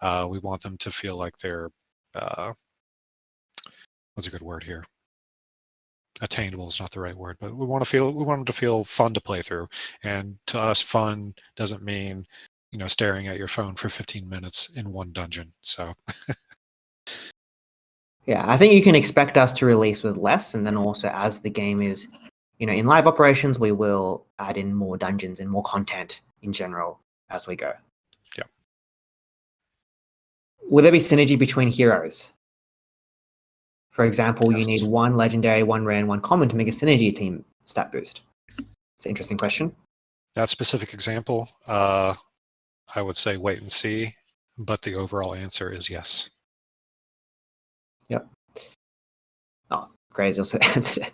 We want them to feel like they're what's a good word here? Attainable is not the right word, but we want them to feel fun to play through. And to us, fun doesn't mean staring at your phone for 15 minutes in one dungeon. So Yeah, I think you can expect us to release with less, and then also as the game is, in live operations, we will add in more dungeons and more content in general as we go. Yeah. Will there be synergy between heroes? For example, you Yes. need one legendary, one rare, and one common to make a synergy team stat boost. It's an interesting question. That specific example, I would say wait and see, but the overall answer is yes. Yep. Oh, Graze also answered it.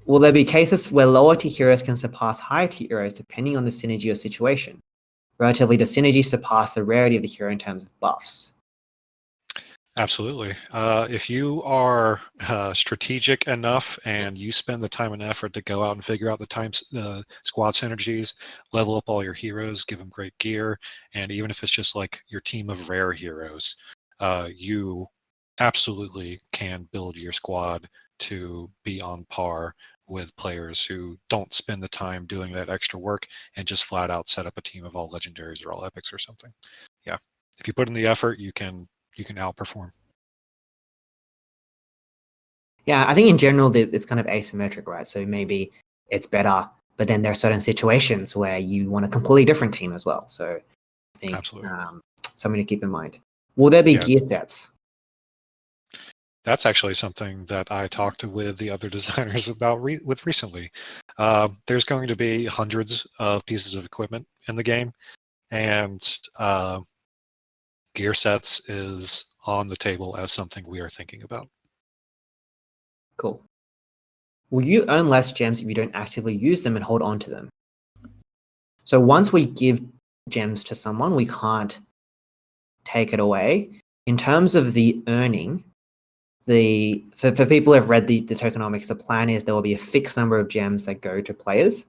Will there be cases where lower tier heroes can surpass higher tier heroes depending on the synergy or situation? Relatively, does synergy surpass the rarity of the hero in terms of buffs? Absolutely. If you are strategic enough and you spend the time and effort to go out and figure out the squad synergies, level up all your heroes, give them great gear, and even if it's just like your team of rare heroes, you absolutely can build your squad to be on par with players who don't spend the time doing that extra work and just flat out set up a team of all legendaries or all epics or something. Yeah. If you put in the effort, you can outperform. Yeah, I think in general it's kind of asymmetric, right? So maybe it's better, but then there are certain situations where you want a completely different team as well. So I think Absolutely. something to keep in mind. Will there be Yeah, gear sets? that's actually something that I talked with the other designers about recently. There's going to be hundreds of pieces of equipment in the game, and gear sets is on the table as something we are thinking about. Cool. Will you earn less gems if you don't actively use them and hold on to them? So once we give gems to someone, we can't take it away. In terms of the earning, for people who have read the tokenomics, the plan is there will be a fixed number of gems that go to players.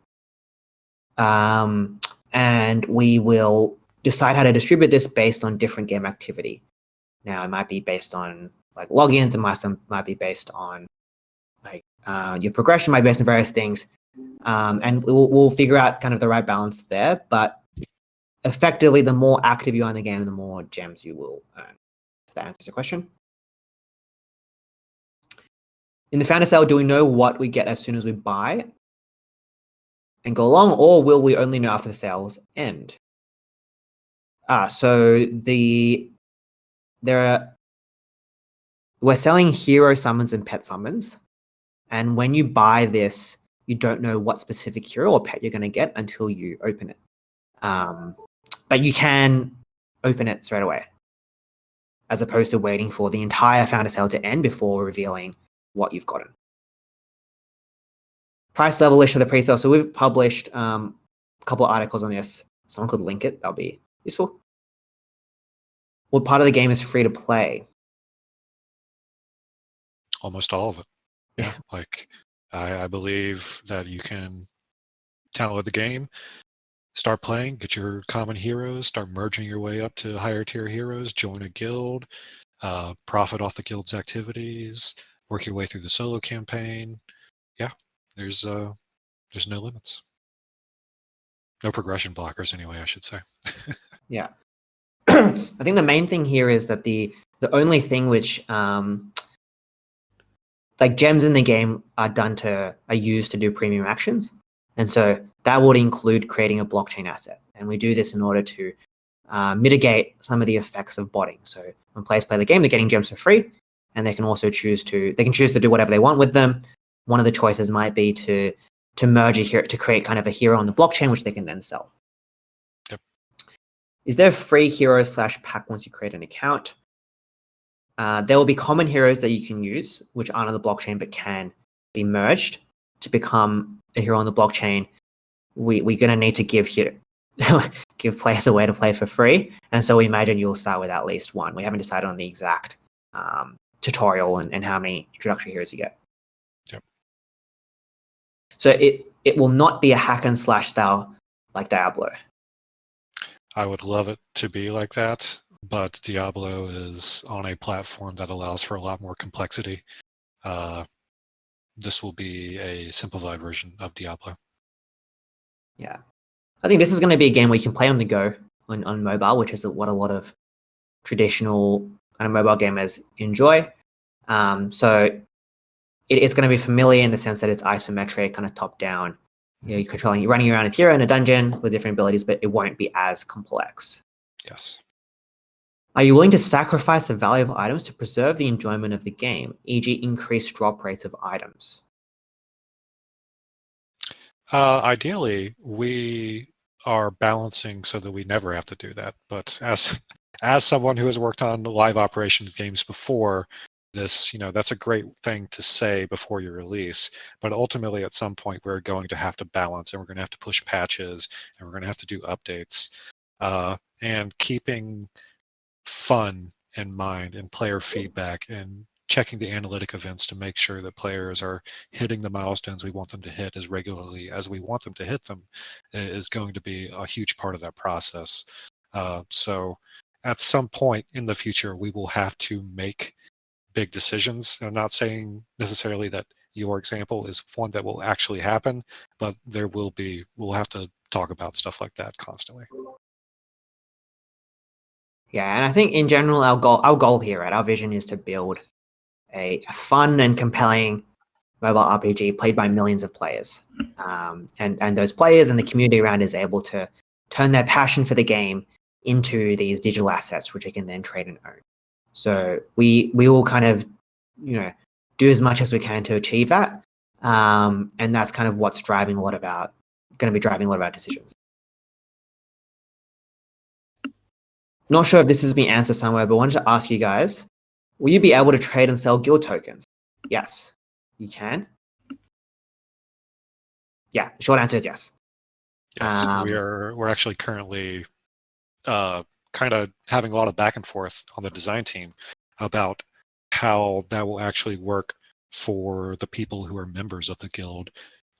And we will decide how to distribute this based on different game activity. Now, it might be based on like logins, it might be based on like your progression, might be based on various things. And we'll figure out kind of the right balance there. But effectively, the more active you are in the game, the more gems you will earn. If that answers your question. In the founder sale, do we know what we get as soon as we buy and go along, or will we only know after the sales end? So we're selling hero summons and pet summons, and when you buy this, you don't know what specific hero or pet you're going to get until you open it. But you can open it straight away, as opposed to waiting for the entire founder sale to end before revealing what you've gotten. Price level list for the pre-sale. So we've published a couple of articles on this. Someone could link it. That'll be useful. What part of the game is free to play? Almost all of it. Yeah. Like I believe that you can download the game, start playing, get your common heroes, start merging your way up to higher tier heroes, join a guild, profit off the guild's activities, work your way through the solo campaign. Yeah, there's no limits. No progression blockers anyway, I should say. Yeah. I think the main thing here is that the only thing which like gems in the game are used to do premium actions. And so that would include creating a blockchain asset. And we do this in order to mitigate some of the effects of botting. So when players play the game, they're getting gems for free, and they can also choose to do whatever they want with them. One of the choices might be to merge a hero, to create kind of a hero on the blockchain, which they can then sell. Yep. Is there a free hero / pack once you create an account? There will be common heroes that you can use, which aren't on the blockchain but can be merged to become a hero on the blockchain. We're going to need to give players a way to play for free. And so we imagine you'll start with at least one. We haven't decided on the exact tutorial and how many introductory heroes you get. Yep. So it will not be a hack and slash style like Diablo. I would love it to be like that, but Diablo is on a platform that allows for a lot more complexity. This will be a simplified version of Diablo. Yeah. I think this is going to be a game where you can play on the go on mobile, which is what a lot of traditional kind of mobile gamers enjoy. So it's going to be familiar in the sense that it's isometric, kind of top down. You're running around a hero in a dungeon with different abilities, but it won't be as complex. Yes. Are you willing to sacrifice the value of items to preserve the enjoyment of the game, e.g. increase drop rates of items? Ideally, we are balancing so that we never have to do that. But as someone who has worked on live operations games before, that's a great thing to say before you release. But ultimately, at some point, we're going to have to balance, and we're going to have to push patches, and we're going to have to do updates. And keeping fun in mind and player feedback and checking the analytic events to make sure that players are hitting the milestones we want them to hit as regularly as we want them to hit them is going to be a huge part of that process. So at some point in the future, we will have to make big decisions. I'm not saying necessarily that your example is one that will actually happen, but we'll have to talk about stuff like that constantly. Yeah, and I think in general, our goal here, right, our vision is to build a fun and compelling mobile RPG played by millions of players. And those players and the community around is able to turn their passion for the game into these digital assets, which they can then trade and own. So we will kind of, do as much as we can to achieve that. And that's kind of what's going to be driving a lot of our decisions. Not sure if this has been answered somewhere, but I wanted to ask you guys, will you be able to trade and sell guild tokens? Yes, you can. Yeah, the short answer is yes. Yes, we're actually currently kind of having a lot of back and forth on the design team about how that will actually work for the people who are members of the guild.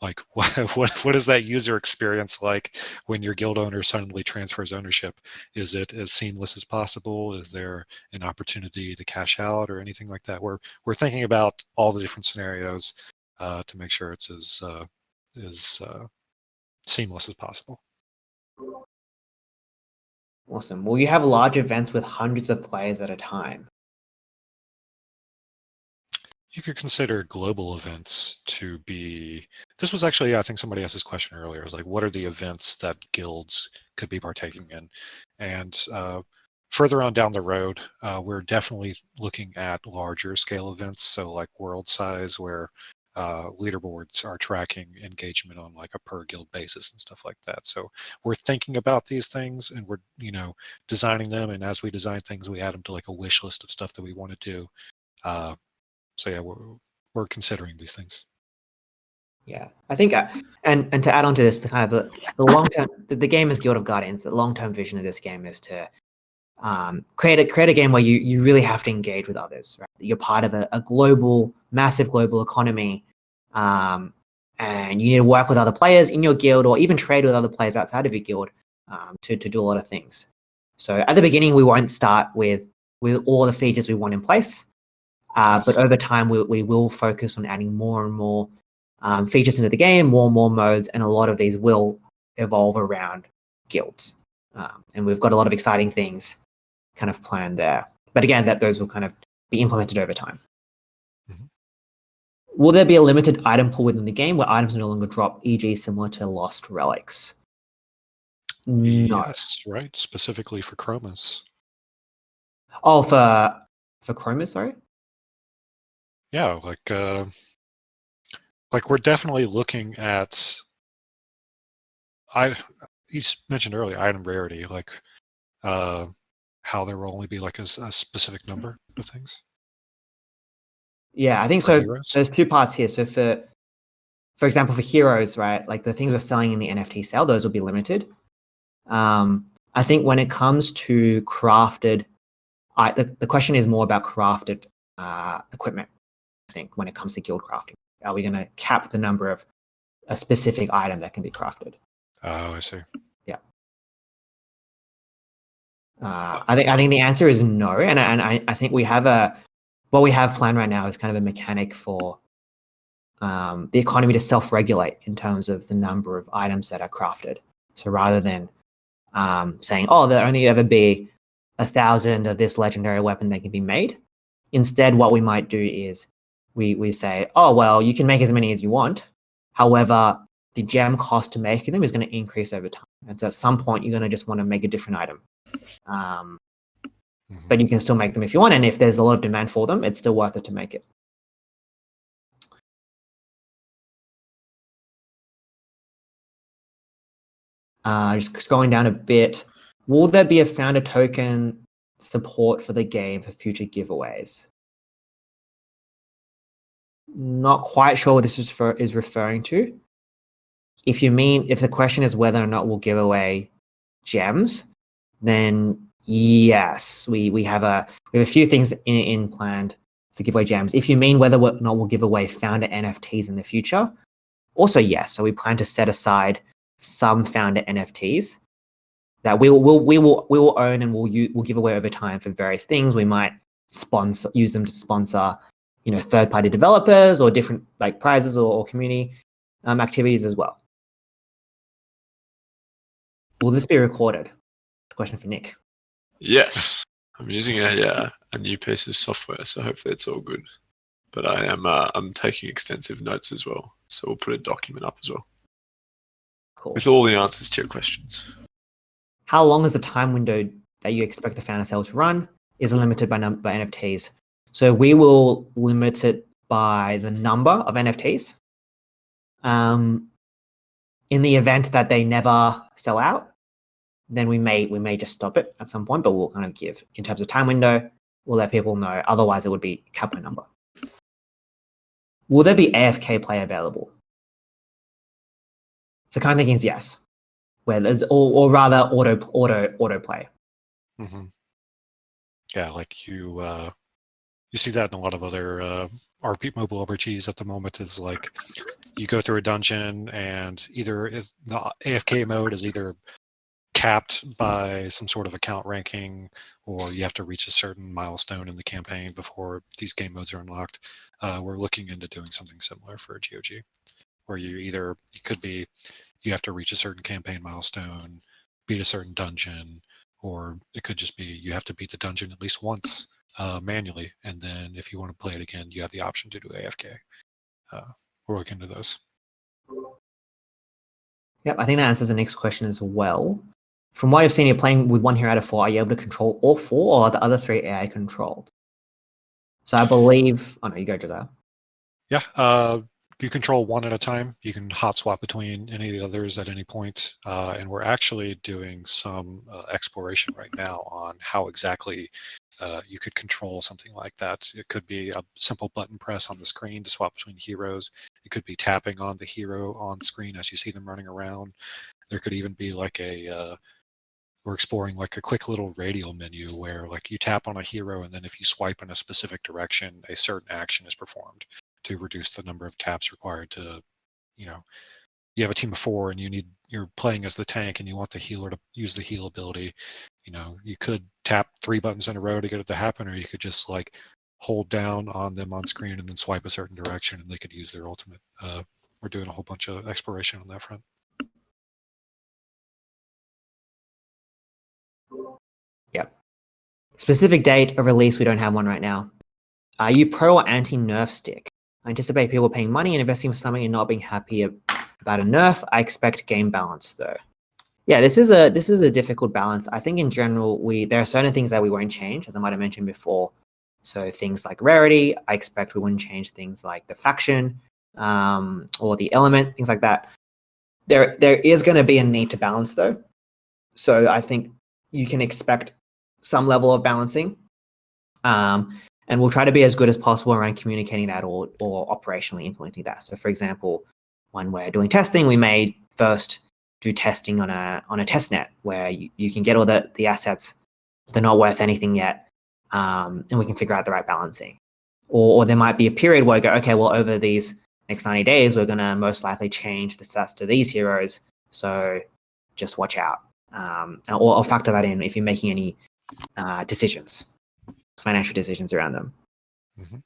Like, what is that user experience like when your guild owner suddenly transfers ownership? Is it as seamless as possible? Is there an opportunity to cash out or anything like that? We're thinking about all the different scenarios to make sure it's as seamless as possible. Awesome. Will you have large events with hundreds of players at a time? You could consider global events to be. This was actually, I think somebody asked this question earlier. It was like, what are the events that guilds could be partaking in? And further on down the road, we're definitely looking at larger scale events. So like world size, where leaderboards are tracking engagement on like a per guild basis and stuff like that. So we're thinking about these things, and we're designing them. And as we design things, we add them to like a wish list of stuff that we want to do. So yeah, we're considering these things. Yeah, I think, and to add on to this, the kind of the long term, the game is Guild of Guardians. The long term vision of this game is to create a game where you really have to engage with others. Right? You're part of a global, massive global economy, and you need to work with other players in your guild, or even trade with other players outside of your guild to do a lot of things. So at the beginning, we won't start with all the features we want in place. But over time, we will focus on adding more and more features into the game, more and more modes, and a lot of these will evolve around guilds. And we've got a lot of exciting things kind of planned there. But again, those will kind of be implemented over time. Mm-hmm. Will there be a limited item pool within the game where items no longer drop, e.g. similar to Lost Relics? No. Yes, right. Specifically for Chromas. Oh, for Chromas, sorry? Yeah, like we're definitely looking at. You mentioned earlier item rarity, like how there will only be like a specific number of things. Yeah, I think so. Heroes. There's two parts here. So for example, for heroes, right, like the things we're selling in the NFT sale, those will be limited. I think when it comes to crafted, the question is more about crafted equipment. I think when it comes to guild crafting, are we going to cap the number of a specific item that can be crafted? Oh, I see. Yeah. I think the answer is no, and I think we have what we have planned right now is kind of a mechanic for the economy to self-regulate in terms of the number of items that are crafted. So rather than saying, oh, there'll only ever be 1,000 of this legendary weapon that can be made. Instead, what we might do is we say, oh, well, you can make as many as you want. However, the gem cost to make them is going to increase over time. And so at some point, you're going to just want to make a different item. But you can still make them if you want. And if there's a lot of demand for them, it's still worth it to make it. Just scrolling down a bit. Will there be a founder token support for the game for future giveaways? Not quite sure what this is referring to. If the question is whether or not we'll give away gems, then yes, we have a few things in planned for giveaway gems. If you mean whether or not we'll give away founder NFTs in the future, also yes. So we plan to set aside some founder NFTs that we will own and we'll give away over time for various things. We might use them to sponsor, third-party developers or different like prizes or community activities as well. Will this be recorded? That's a question for Nick. Yes, I'm using a new piece of software, so hopefully it's all good. But I'm taking extensive notes as well, so we'll put a document up as well. Cool. With all the answers to your questions. How long is the time window that you expect the founder sale to run? Is it limited by NFTs? So we will limit it by the number of NFTs. In the event that they never sell out, then we may just stop it at some point, but we'll kind of give, in terms of time window, we'll let people know. Otherwise, it would be capped by number. Will there be AFK play available? So kind of thinking is yes, where there's or rather auto play. Mm-hmm. Yeah, like you see that in a lot of other mobile RPGs at the moment. Is like you go through a dungeon and either the AFK mode is either capped by some sort of account ranking, or you have to reach a certain milestone in the campaign before these game modes are unlocked. We're looking into doing something similar for GOG, where you have to reach a certain campaign milestone, beat a certain dungeon, or it could just be you have to beat the dungeon at least once manually, and then if you want to play it again, you have the option to do AFK. We're looking into those. Yep, I think that answers the next question as well. From what I've seen, you're playing with 1 hero out of 4. Are you able to control all 4, or are the other 3 AI controlled? So I believe... Oh, no, you go, Josiah. Yeah, you control 1 at a time. You can hot swap between any of the others at any point. And we're actually doing some exploration right now on how exactly you could control something like that. It could be a simple button press on the screen to swap between heroes. It could be tapping on the hero on screen as you see them running around. There could even be like we're exploring like a quick little radial menu where like you tap on a hero, and then if you swipe in a specific direction, a certain action is performed to reduce the number of taps required to, you have a team of 4 and you're playing as the tank and you want the healer to use the heal ability. You could tap 3 buttons in a row to get it to happen, or you could just like hold down on them on screen and then swipe a certain direction and they could use their ultimate. We're doing a whole bunch of exploration on that front. Yep. Specific date of release, we don't have one right now. Are you pro or anti-nerf stick? I anticipate people paying money and investing for something and not being happy about a nerf. I expect game balance though. Yeah, this is a difficult balance. I think in general, there are certain things that we won't change, as I might have mentioned before. So things like rarity, I expect we wouldn't change things like the faction or the element, things like that. There is going to be a need to balance though. So I think you can expect some level of balancing. And we'll try to be as good as possible around communicating that or operationally implementing that. So for example, when we're doing testing, we may first do testing on a test net where you can get all the assets, but they're not worth anything yet. And we can figure out the right balancing. Or there might be a period where I go, okay, well, over these next 90 days, we're going to most likely change the stats to these heroes. So just watch out. Or factor that in if you're making any decisions, financial decisions around them. Mm-hmm.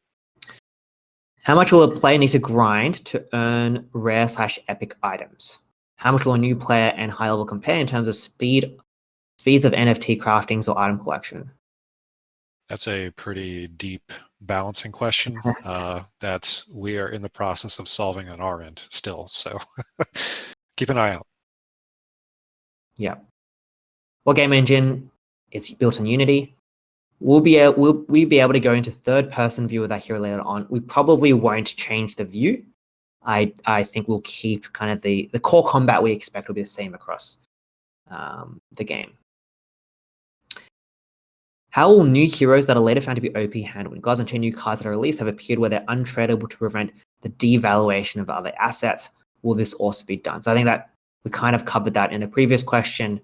How much will a player need to grind to earn rare/epic items? How much will a new player and high level compare in terms of speed speeds of NFT craftings or item collection? That's a pretty deep balancing question that we are in the process of solving on our end still. So keep an eye out. Yeah. What game engine? It's built on Unity. Will we be able to go into third-person view of that hero later on? We probably won't change the view. I think we'll keep kind of the core combat we expect will be the same across the game. How will new heroes that are later found to be OP handled? Gods and 2 new cards that are released have appeared where they're untradeable to prevent the devaluation of other assets. Will this also be done? So I think that we kind of covered that in the previous question.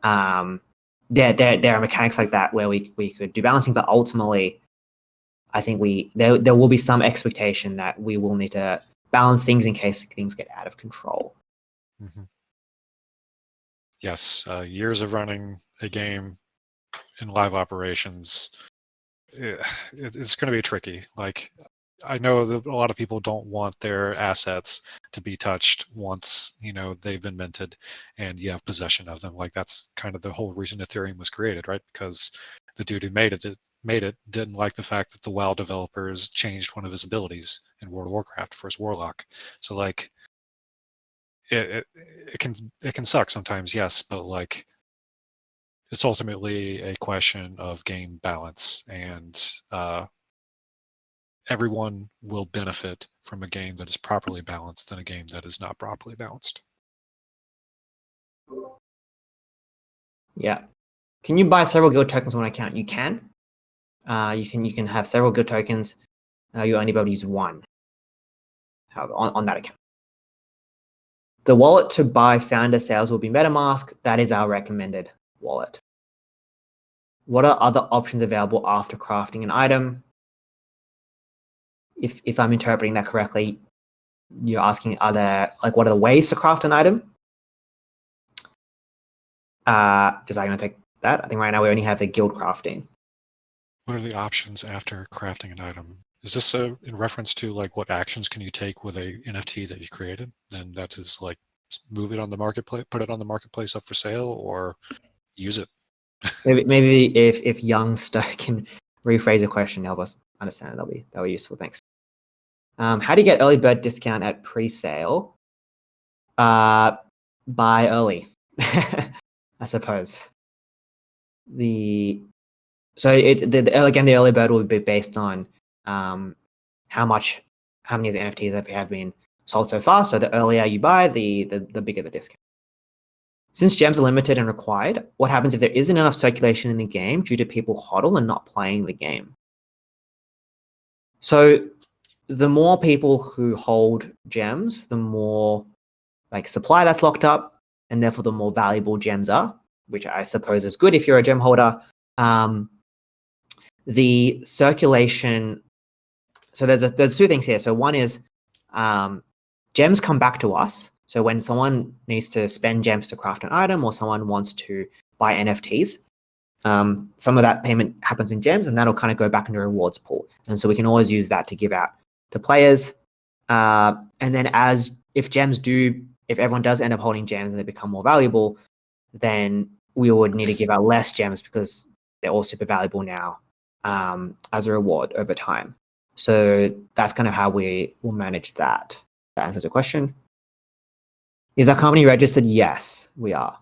There are mechanics like that where we could do balancing, but ultimately, I think there will be some expectation that we will need to balance things in case things get out of control. Mm-hmm. Yes, years of running a game in live operations, it's going to be tricky. Like, I know that a lot of people don't want their assets to be touched once they've been minted and you have possession of them. Like, that's kind of the whole reason Ethereum was created, right? Because the dude who made it didn't like the fact that the WoW developers changed one of his abilities in World of Warcraft for his Warlock. So like, it can suck sometimes, yes, but like, it's ultimately a question of game balance, and everyone will benefit from a game that is properly balanced than a game that is not properly balanced. Yeah. Can you buy several guild tokens on one account? You can. You can have several guild tokens. You only be able to use one. However, on that account. The wallet to buy founder sales will be MetaMask. That is our recommended wallet. What are other options available after crafting an item? If I'm interpreting that correctly, you're asking what are the ways to craft an item? Just I'm gonna take that. I think right now we only have the guild crafting. What are the options after crafting an item? Is this in reference to like what actions can you take with a NFT that you created? And that is like move it on the marketplace, put it on the marketplace up for sale, or use it? Maybe if Youngster can rephrase the question, help us understand it, that'll be useful. Thanks. How do you get early bird discount at pre-sale? Buy early, I suppose. The early bird will be based on how many of the NFTs that have been sold so far. So the earlier you buy, the bigger the discount. Since gems are limited and required, what happens if there isn't enough circulation in the game due to people hodl and not playing the game? So the more people who hold gems, the more supply that's locked up, and therefore the more valuable gems are, which I suppose is good if you're a gem holder. The circulation. So there's two things here. So one is gems come back to us. So when someone needs to spend gems to craft an item, or someone wants to buy NFTs, some of that payment happens in gems, and that'll kind of go back into a rewards pool. And so we can always use that to give out to players. And then if everyone does end up holding gems and they become more valuable, then we would need to give out less gems because they're all super valuable now as a reward over time. So that's kind of how we will manage that. That answers the question. Is our company registered? Yes, we are.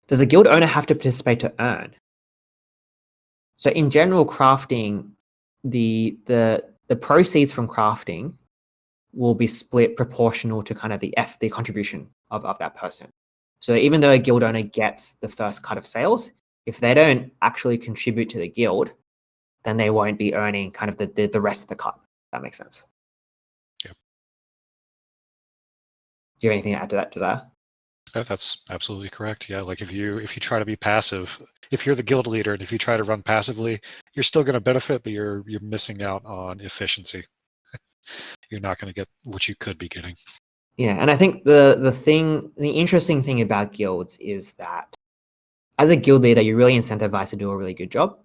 Does a guild owner have to participate to earn? So in general, crafting, the proceeds from crafting will be split proportional to kind of the contribution of that person. So even though a guild owner gets the first cut of sales, if they don't actually contribute to the guild, then they won't be earning kind of the rest of the cut. If that makes sense. Yep. Do you have anything to add to that, Josiah? That's absolutely correct. Yeah, like if you try to be passive, if you're the guild leader and if you try to run passively, you're still going to benefit, but you're missing out on efficiency. You're not going to get what you could be getting. Yeah, and I think the interesting thing about guilds is that as a guild leader, you're really incentivized to do a really good job,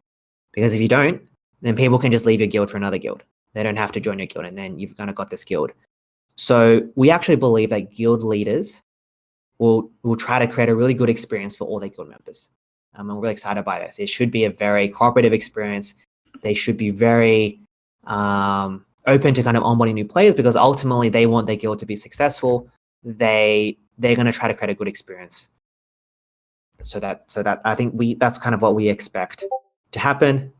because if you don't, then people can just leave your guild for another guild. They don't have to join your guild, and then you've kind of got this guild. So we actually believe that guild leaders will try to create a really good experience for all their guild members. I'm really excited by this. It should be a very cooperative experience. They should be very open to kind of onboarding new players, because ultimately they want their guild to be successful. They're going to try to create a good experience. So that I think that's kind of what we expect to happen.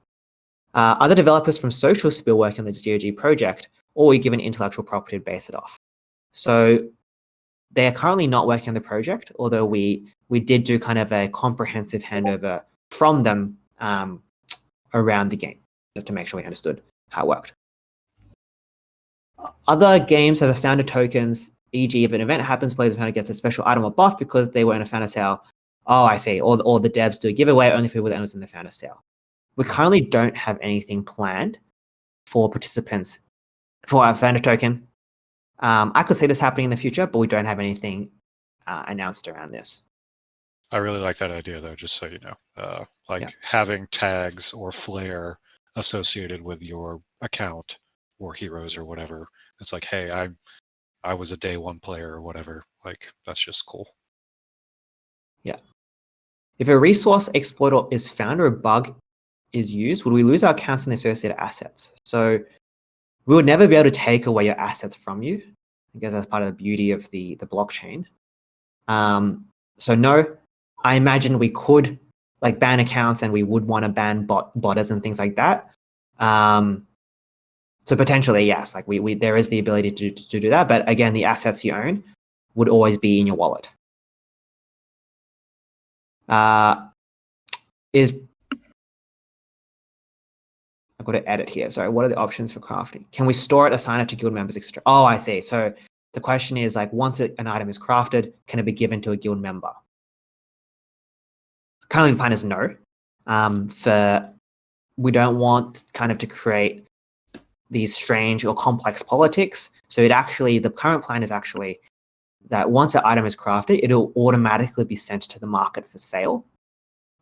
Other developers from Social Spill work on the GOG project, or we give an intellectual property to base it off. So they are currently not working on the project, although we did do kind of a comprehensive handover from them around the game to make sure we understood how it worked. Other games have a founder tokens, e.g. if an event happens, players founder gets a special item or buff because they were in a founder sale. Oh, I see. Or the devs do a giveaway only for people that was in the founder sale. We currently don't have anything planned for participants for our founder token. I could see this happening in the future, but we don't have anything announced around this. I really like that idea, though, just so you know. Having tags or flair associated with your account or heroes or whatever. It's like, hey, I was a day one player or whatever. Like, that's just cool. Yeah. If a resource exploit is found or a bug is used, would we lose our accounts and the associated assets? So we would never be able to take away your assets from you, because that's part of the beauty of the blockchain. So no, I imagine we could like ban accounts, and we would want to ban botters and things like that. So potentially, yes, like we there is the ability to do that. But again, the assets you own would always be in your wallet. I've got to edit here. Sorry, what are the options for crafting? Can we store it, assign it to guild members, etc.? Oh, I see. So the question is like, once an item is crafted, can it be given to a guild member? Currently, the plan is no. We don't want kind of to create these strange or complex politics. So the current plan is actually that once an item is crafted, it'll automatically be sent to the market for sale.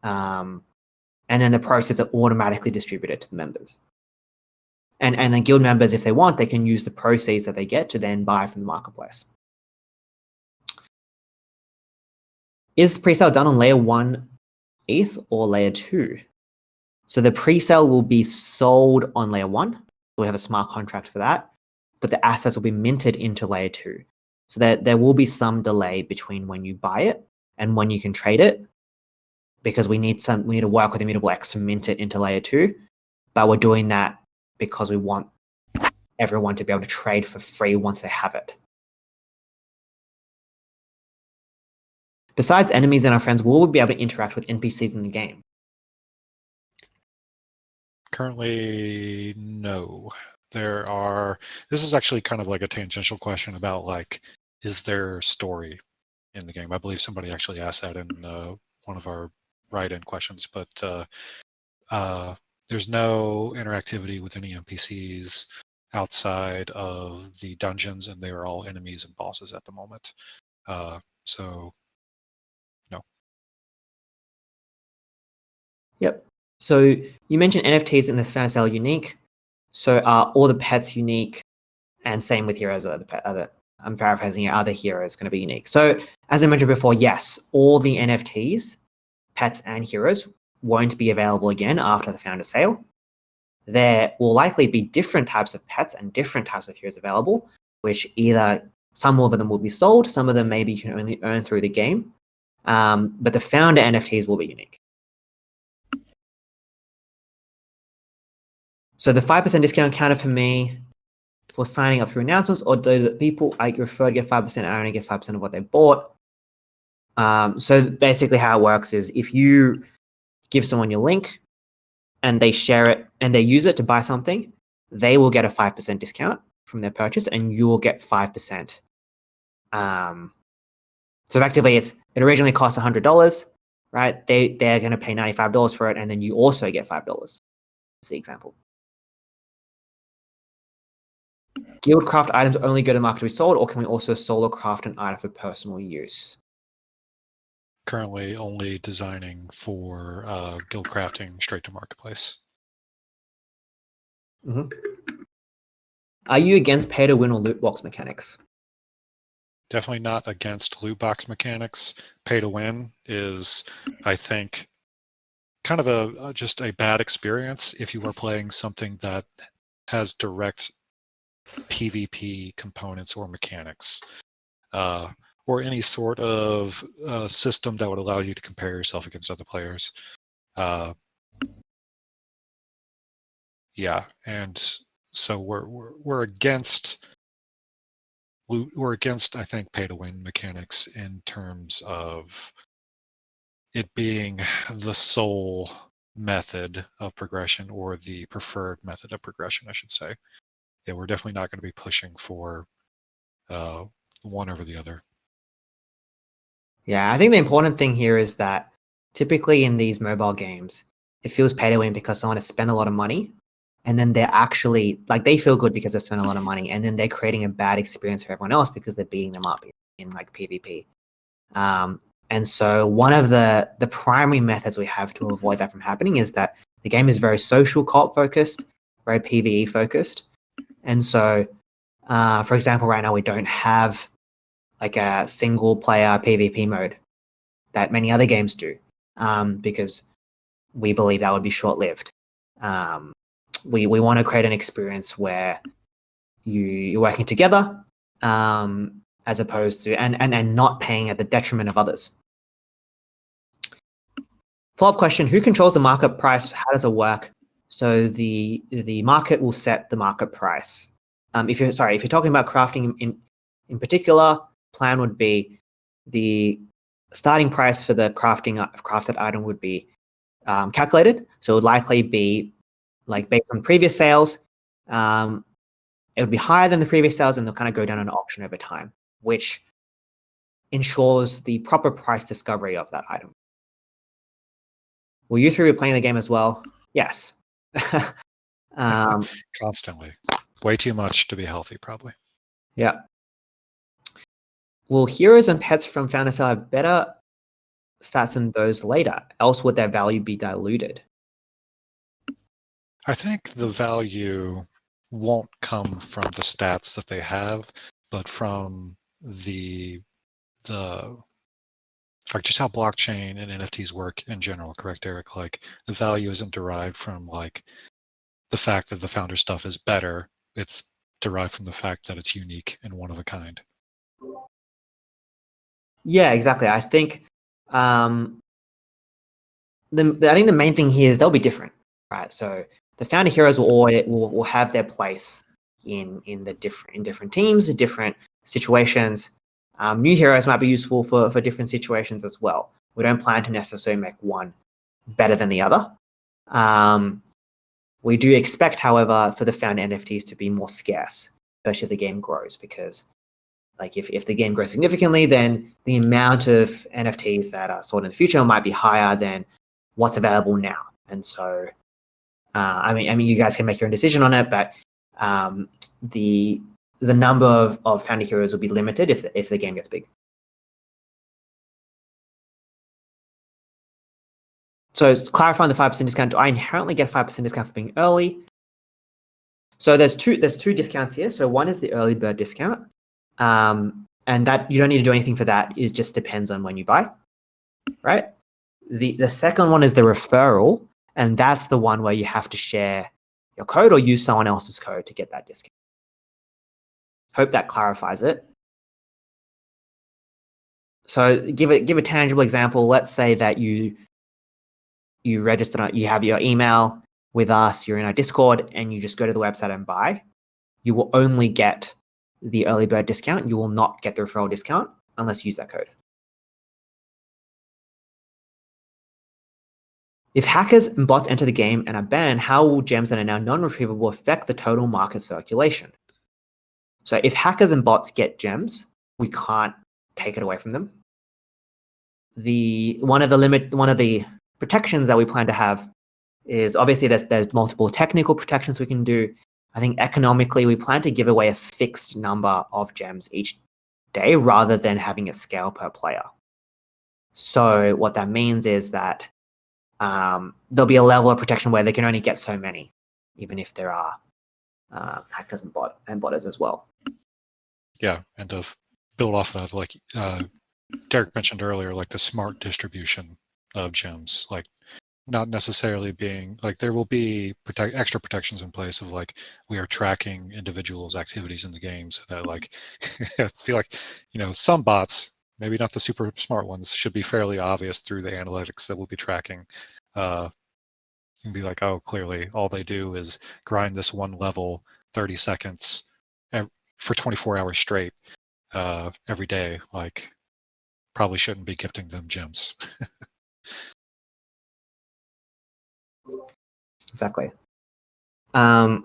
And then the process is automatically distributed to the members. And then guild members, if they want, they can use the proceeds that they get to then buy from the marketplace. Is the pre-sale done on layer 1 ETH or layer 2? So the pre-sale will be sold on layer 1. We have a smart contract for that, but the assets will be minted into layer 2. So there will be some delay between when you buy it and when you can trade it, because we need to work with Immutable X to mint it into layer 2, but we're doing that because we want everyone to be able to trade for free once they have it. Besides enemies and our friends, will we be able to interact with NPCs in the game? Currently, no. This is actually kind of like a tangential question about like, is there story in the game? I believe somebody actually asked that in one of our write-in questions, but there's no interactivity with any NPCs outside of the dungeons, and they are all enemies and bosses at the moment. So, no. Yep. So you mentioned NFTs in the founder sale unique. So are all the pets unique? And same with heroes. I'm paraphrasing here. Other heroes going to be unique. So as I mentioned before, yes, all the NFTs, pets and heroes, won't be available again after the founder sale. There will likely be different types of pets and different types of heroes available, which either some of them will be sold, some of them maybe you can only earn through the game. But the founder NFTs will be unique. So the 5% discount counted for me for signing up through announcements, or do the people I refer to get 5%, I only get 5% of what they bought? So basically how it works is if you give someone your link and they share it and they use it to buy something, they will get a 5% discount from their purchase and you will get 5%. So effectively it originally cost $100, right? They're going to pay $95 for it, and then you also get $5. That's the example. Guildcraft items only go to market to be sold, or can we also solo craft an item for personal use? Currently only designing for guild crafting straight to marketplace. Are you against pay to win or loot box mechanics? Definitely not against loot box mechanics. Pay to win is, I think, kind of just a bad experience if you are playing something that has direct PvP components or mechanics, or any sort of system that would allow you to compare yourself against other players. Yeah, and so we're against I think pay to win mechanics in terms of it being the sole method of progression, or the preferred method of progression, I should say. Yeah, we're definitely not going to be pushing for one over the other. Yeah, I think the important thing here is that typically in these mobile games, it feels pay to win because someone has spent a lot of money, and then they're actually like they feel good because they've spent a lot of money, and then they're creating a bad experience for everyone else because they're beating them up in like PvP. And so one of the primary methods we have to avoid that from happening is that the game is very social co-op focused, very PvE focused. And so, for example, right now we don't have like a single player PvP mode that many other games do, because we believe that would be short lived. We want to create an experience where you're working together, as opposed to and not paying at the detriment of others. Follow-up question: who controls the market price? How does it work? So the market will set the market price. If you're talking about crafting in particular, plan would be the starting price for the crafted item would be calculated. So it would likely be like based on previous sales. It would be higher than the previous sales, and they'll kind of go down an auction over time, which ensures the proper price discovery of that item. Will you three be playing the game as well? Yes. Constantly. Way too much to be healthy, probably. Yeah. Will heroes and pets from Founding Cell have better stats than those later? Else would their value be diluted? I think the value won't come from the stats that they have, but from the like just how blockchain and NFTs work in general, correct, Eric? Like the value isn't derived from like the fact that the founder stuff is better. It's derived from the fact that it's unique and one of a kind. Yeah, exactly. I think I think the main thing here is they'll be different, right? So the founder heroes will have their place in different teams, different situations. New heroes might be useful for different situations as well. We don't plan to necessarily make one better than the other. We do expect, however, for the found NFTs to be more scarce, especially if the game grows, because like if the game grows significantly, then the amount of NFTs that are sold in the future might be higher than what's available now. And so, I mean, you guys can make your own decision on it, but the number of founder heroes will be limited if the game gets big. So clarifying the 5% discount, do I inherently get 5% discount for being early? So there's two discounts here. So one is the early bird discount, and that you don't need to do anything for that. It just depends on when you buy, right? The second one is the referral, and that's the one where you have to share your code or use someone else's code to get that discount. Hope that clarifies it. So give a tangible example. Let's say that you register, you have your email with us, you're in our Discord, and you just go to the website and buy. You will only get the early bird discount. You will not get the referral discount unless you use that code. If hackers and bots enter the game and are banned, how will gems that are now non-retrievable affect the total market circulation? So if hackers and bots get gems, we can't take it away from them. One of the protections that we plan to have is obviously there's multiple technical protections we can do. I think economically we plan to give away a fixed number of gems each day rather than having a scale per player. So what that means is that there'll be a level of protection where they can only get so many, even if there are hackers and botters as well. Yeah, and of build off that, like Derek mentioned earlier, like the smart distribution of gems, like not necessarily being like there will be extra protections in place of like we are tracking individuals' activities in the game so that like I feel like some bots, maybe not the super smart ones, should be fairly obvious through the analytics that we'll be tracking. And be like, oh, clearly all they do is grind this one level 30 seconds for 24 hours straight every day. Like, probably shouldn't be gifting them gems. Exactly. How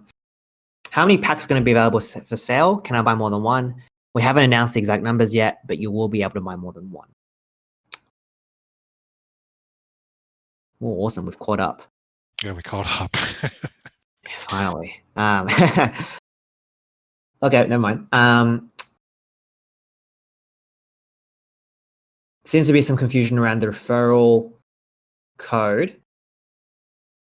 many packs are going to be available for sale? Can I buy more than one? We haven't announced the exact numbers yet, but you will be able to buy more than one. Oh, awesome. We've caught up. Yeah, we caught up. Finally. Okay, never mind. Seems to be some confusion around the referral code.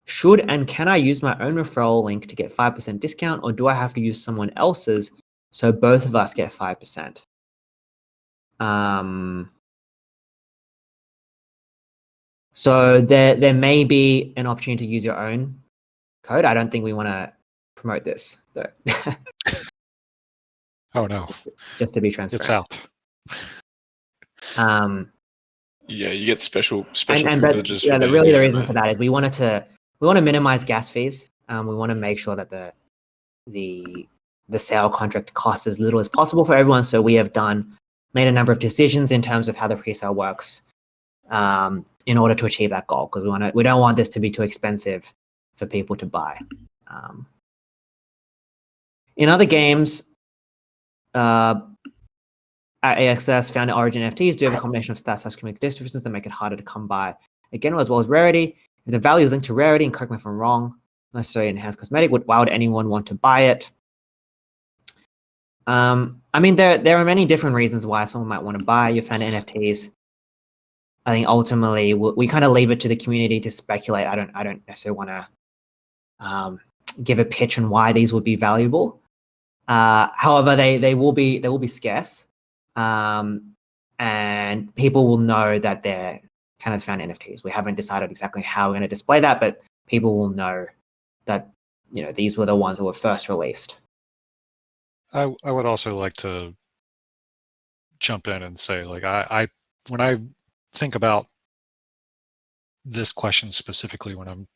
Should and can I use my own referral link to get 5% discount, or do I have to use someone else's so both of us get 5%? So there may be an opportunity to use your own code. I don't think we want to promote this, though. Oh no! Just to be transparent. It's out. Yeah, you get special and privileges. But, yeah, really the reason for that is we want to minimize gas fees. We want to make sure that the sale contract costs as little as possible for everyone. So we have made a number of decisions in terms of how the pre-sale works in order to achieve that goal, because we don't want this to be too expensive for people to buy. In other games, at AXS, found Origin NFTs do have a combination of stats/community distributions that make it harder to come by. Again, as well as rarity. If the value is linked to rarity, and correct me if I'm wrong, necessarily enhanced cosmetic, why would anyone want to buy it? I mean, there are many different reasons why someone might want to buy your fan NFTs. I think ultimately we kind of leave it to the community to speculate. I don't necessarily want to give a pitch on why these would be valuable. However, they will be scarce, and people will know that they're kind of fan NFTs. We haven't decided exactly how we're going to display that, but people will know that these were the ones that were first released. I would also like to jump in and say, like, I when I think about this question specifically, when I'm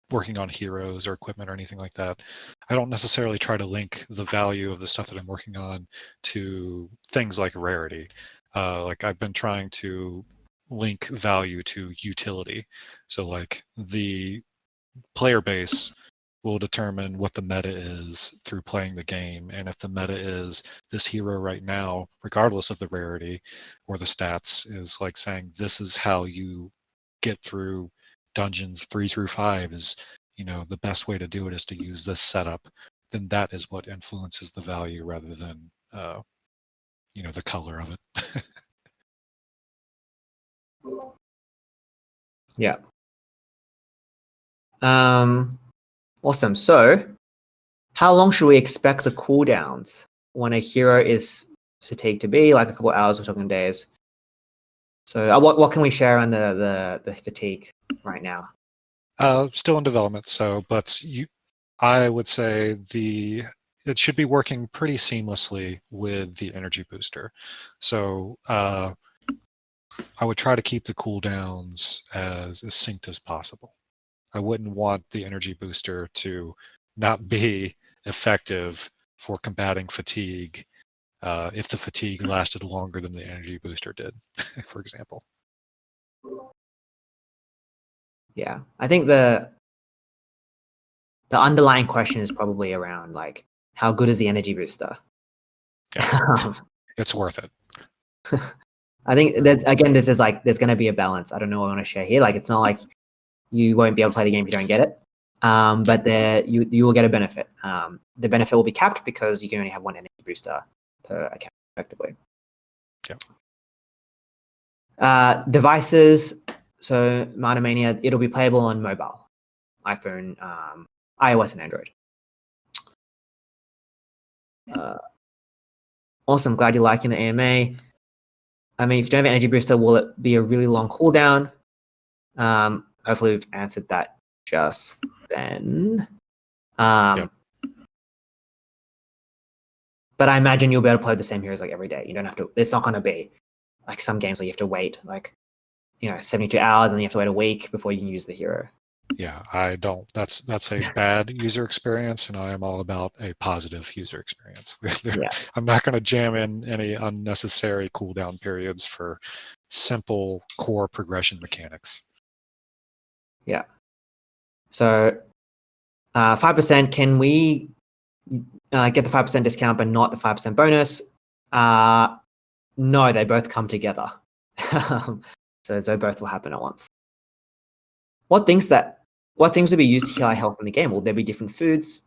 working on heroes or equipment or anything like that, I don't necessarily try to link the value of the stuff that I'm working on to things like rarity. Like, I've been trying to link value to utility. So like the player base will determine what the meta is through playing the game. And if the meta is this hero right now, regardless of the rarity or the stats, is like saying this is how you get through dungeons 3 through 5, is the best way to do it is to use this setup, then that is what influences the value rather than the color of it. Yeah. Awesome. So how long should we expect the cooldowns when a hero is fatigued to be? Like a couple of hours, we're talking days. So what can we share on the fatigue right now? Still in development. But I would say it should be working pretty seamlessly with the energy booster. So I would try to keep the cooldowns as synced as possible. I wouldn't want the energy booster to not be effective for combating fatigue if the fatigue lasted longer than the energy booster did, for example. Yeah, I think the underlying question is probably around like how good is the energy booster? Yeah, it's worth it. I think that again, this is like there's going to be a balance. I don't know what I want to share here. Like it's not like you won't be able to play the game if you don't get it, but you will get a benefit. The benefit will be capped because you can only have one energy booster per account, effectively. Yeah. Devices. So Mana Mania, it'll be playable on mobile, iPhone, iOS, and Android. Awesome. Glad you're liking the AMA. I mean, if you don't have an energy booster, will it be a really long cooldown? Hopefully we've answered that just then. Yep. But I imagine you'll be able to play the same heroes like every day. You don't have to. It's not going to be like some games where you have to wait 72 hours and you have to wait a week before you can use the hero. Yeah, I don't. That's a bad user experience, and I am all about a positive user experience. Yeah. I'm not going to jam in any unnecessary cooldown periods for simple core progression mechanics. Yeah. So 5%, can we get the 5% discount but not the 5% bonus? No, they both come together. So both will happen at once. What things would be used to heal our health in the game? Will there be different foods?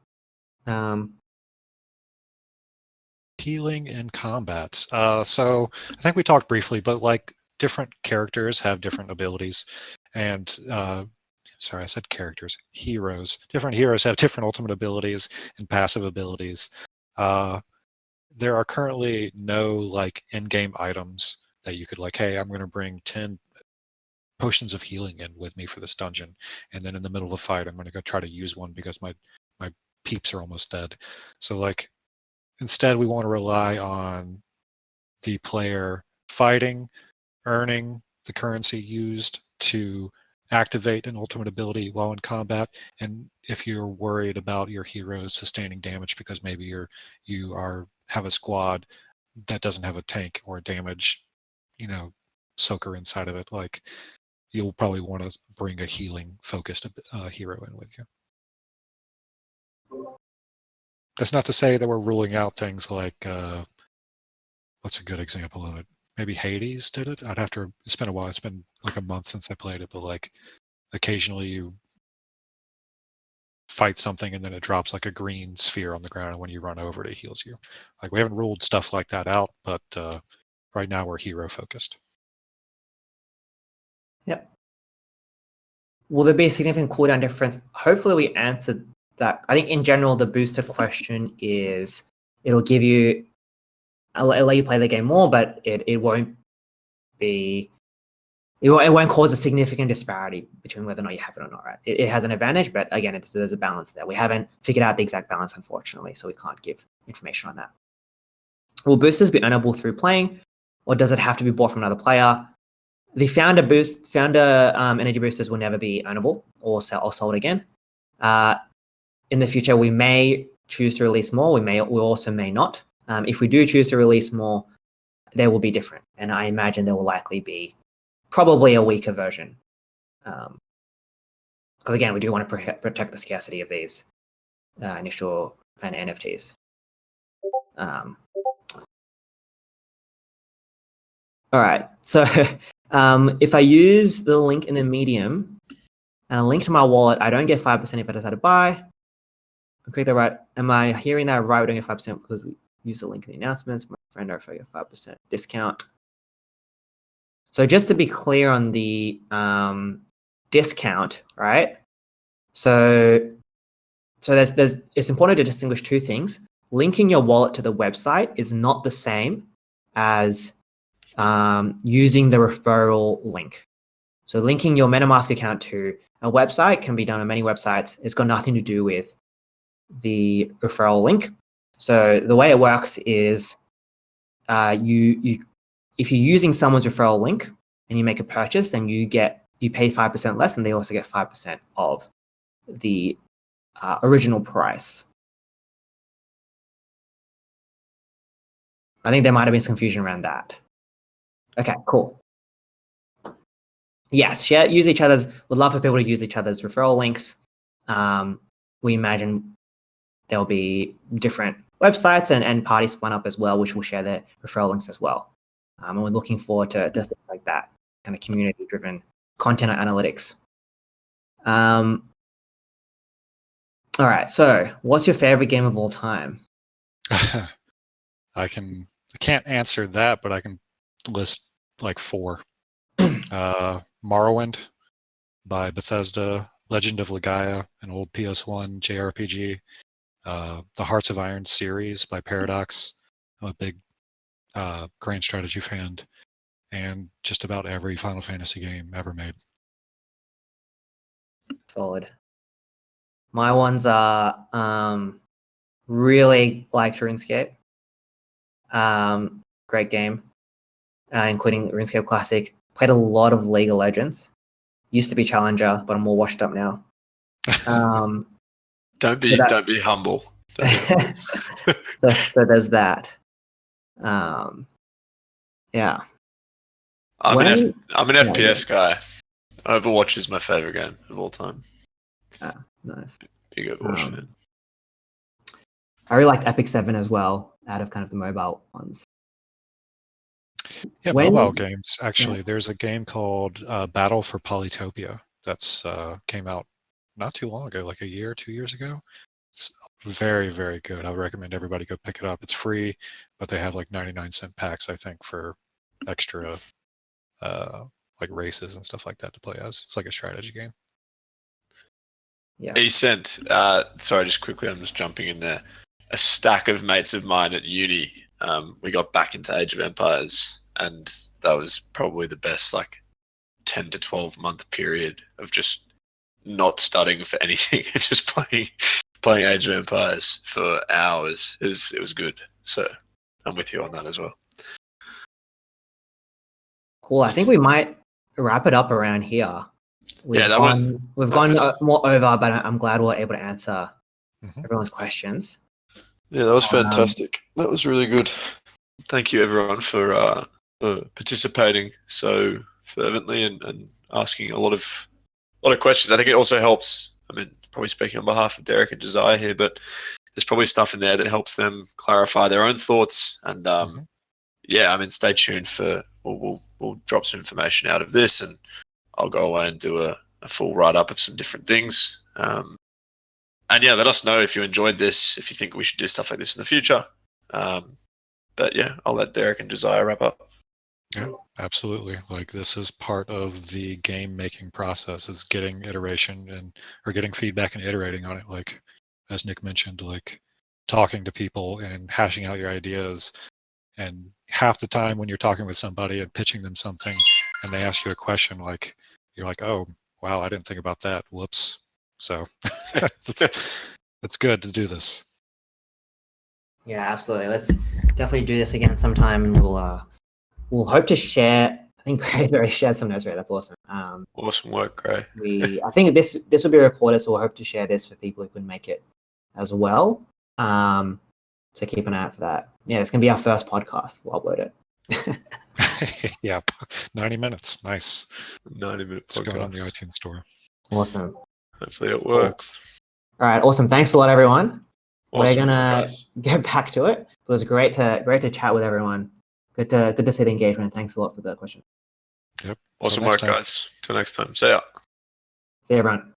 Healing in combat. So I think we talked briefly, but like different characters have different abilities, and sorry, I said characters, heroes. Different heroes have different ultimate abilities and passive abilities. There are currently no like in-game items that you could like, hey, I'm going to bring 10 potions of healing in with me for this dungeon, and then in the middle of a fight, I'm going to go try to use one because my peeps are almost dead. So like, instead, we want to rely on the player fighting, earning the currency used to activate an ultimate ability while in combat. And if you're worried about your heroes sustaining damage because maybe you have a squad that doesn't have a tank or a damage, soaker inside of it, like you'll probably want to bring a healing focused hero in with you. That's not to say that we're ruling out things like what's a good example of it? Maybe Hades did it. It's been a while. It's been like a month since I played it, but like occasionally you fight something and then it drops like a green sphere on the ground, and when you run over it, it heals you. Like, we haven't ruled stuff like that out, but right now we're hero focused. Yep. Will there be a significant cooldown difference? Hopefully we answered that. I think in general, the booster question is it'll give you, it'll let you play the game more, but it won't cause a significant disparity between whether or not you have it or not, right? It has an advantage, but again, there's a balance there. We haven't figured out the exact balance, unfortunately, so we can't give information on that. Will boosters be earnable through playing, or does it have to be bought from another player? The founder energy boosters will never be earnable or sold again. In the future, we may choose to release more. We also may not. If we do choose to release more, they will be different, and I imagine there will likely be probably a weaker version. Because again, we do want to protect the scarcity of these initial kind of NFTs. All right, so if I use the link in the Medium and a link to my wallet, I don't get 5% if I decide to buy. Click the right. Am I hearing that right? We don't get 5% because we use the link in the announcements. My friend, if I get 5% discount. So just to be clear on the discount, right? So it's important to distinguish two things. Linking your wallet to the website is not the same as using the referral link. So linking your MetaMask account to a website can be done on many websites. It's got nothing to do with the referral link. So the way it works is if you're using someone's referral link and you make a purchase, then you pay 5% less, and they also get 5% of the original price. I think there might have been some confusion around that. Okay, cool. Yes, would love for people to use each other's referral links. We imagine there'll be different websites and parties spun up as well, which will share their referral links as well. And we're looking forward to things like that, kind of community-driven content analytics. All right, so what's your favorite game of all time? I can't answer that, but I can list like 4. Morrowind by Bethesda, Legend of Legaia, an old PS1 JRPG, the Hearts of Iron series by Paradox. I'm a big Grand Strategy fan, and just about every Final Fantasy game ever made. Solid. My ones are really like RuneScape. Great game, including RuneScape Classic. Played a lot of League of Legends. Used to be Challenger, but I'm more washed up now. Don't be humble. So there's that. Yeah. I'm an Yeah, FPS guy. Overwatch is my favorite game of all time. Nice. Big Overwatch fan. I really liked Epic 7 as well, out of kind of the mobile ones. Yeah, mobile games. Actually, there's a game called Battle for Polytopia that's came out not too long ago, like a year, 2 years ago. It's very, very good. I would recommend everybody go pick it up. It's free, but they have like 99-cent packs, I think, for extra like races and stuff like that to play as. It's like a strategy game. Yeah. Decent. Sorry, just quickly, I'm just jumping in there. A stack of mates of mine at uni, we got back into Age of Empires, and that was probably the best, like, 10 to 12 month period of just not studying for anything and just playing Age of Empires for hours. It was good. So I'm with you on that as well. Cool. I think we might wrap it up around here. We've gone more over, but I'm glad we're able to answer everyone's questions. Yeah, that was fantastic. That was really good. Thank you, everyone, for participating so fervently and asking a lot of questions. I think it also helps. I mean, probably speaking on behalf of Derek and Josiah here, but there's probably stuff in there that helps them clarify their own thoughts. And yeah, I mean, stay tuned for we'll drop some information out of this, and I'll go away and do a full write-up of some different things. And yeah, let us know if you enjoyed this, if you think we should do stuff like this in the future. But yeah, I'll let Derek and Josiah wrap up. Yeah, absolutely. Like, this is part of the game making process, is getting iteration or getting feedback and iterating on it. Like, as Nick mentioned, like talking to people and hashing out your ideas. And half the time when you're talking with somebody and pitching them something and they ask you a question, like, you're like, oh, wow, I didn't think about that. Whoops. So it's good to do this. Yeah, absolutely. Let's definitely do this again sometime, and we'll hope to share. I think Gray already shared some notes, right? That's awesome. Awesome work, Gray. I think this will be recorded, so we'll hope to share this for people who couldn't make it as well. So keep an eye out for that. Yeah, it's gonna be our first podcast. We'll upload it. Yeah, 90 minutes. Nice. 90-minute podcast. It's going on the iTunes store. Awesome. Hopefully it works. All right, awesome. Thanks a lot, everyone. Awesome. We're gonna get back to it. It was great to chat with everyone. Good to see the engagement. Thanks a lot for the question. Yep. Awesome work, guys. Till next time. See ya. See you, everyone.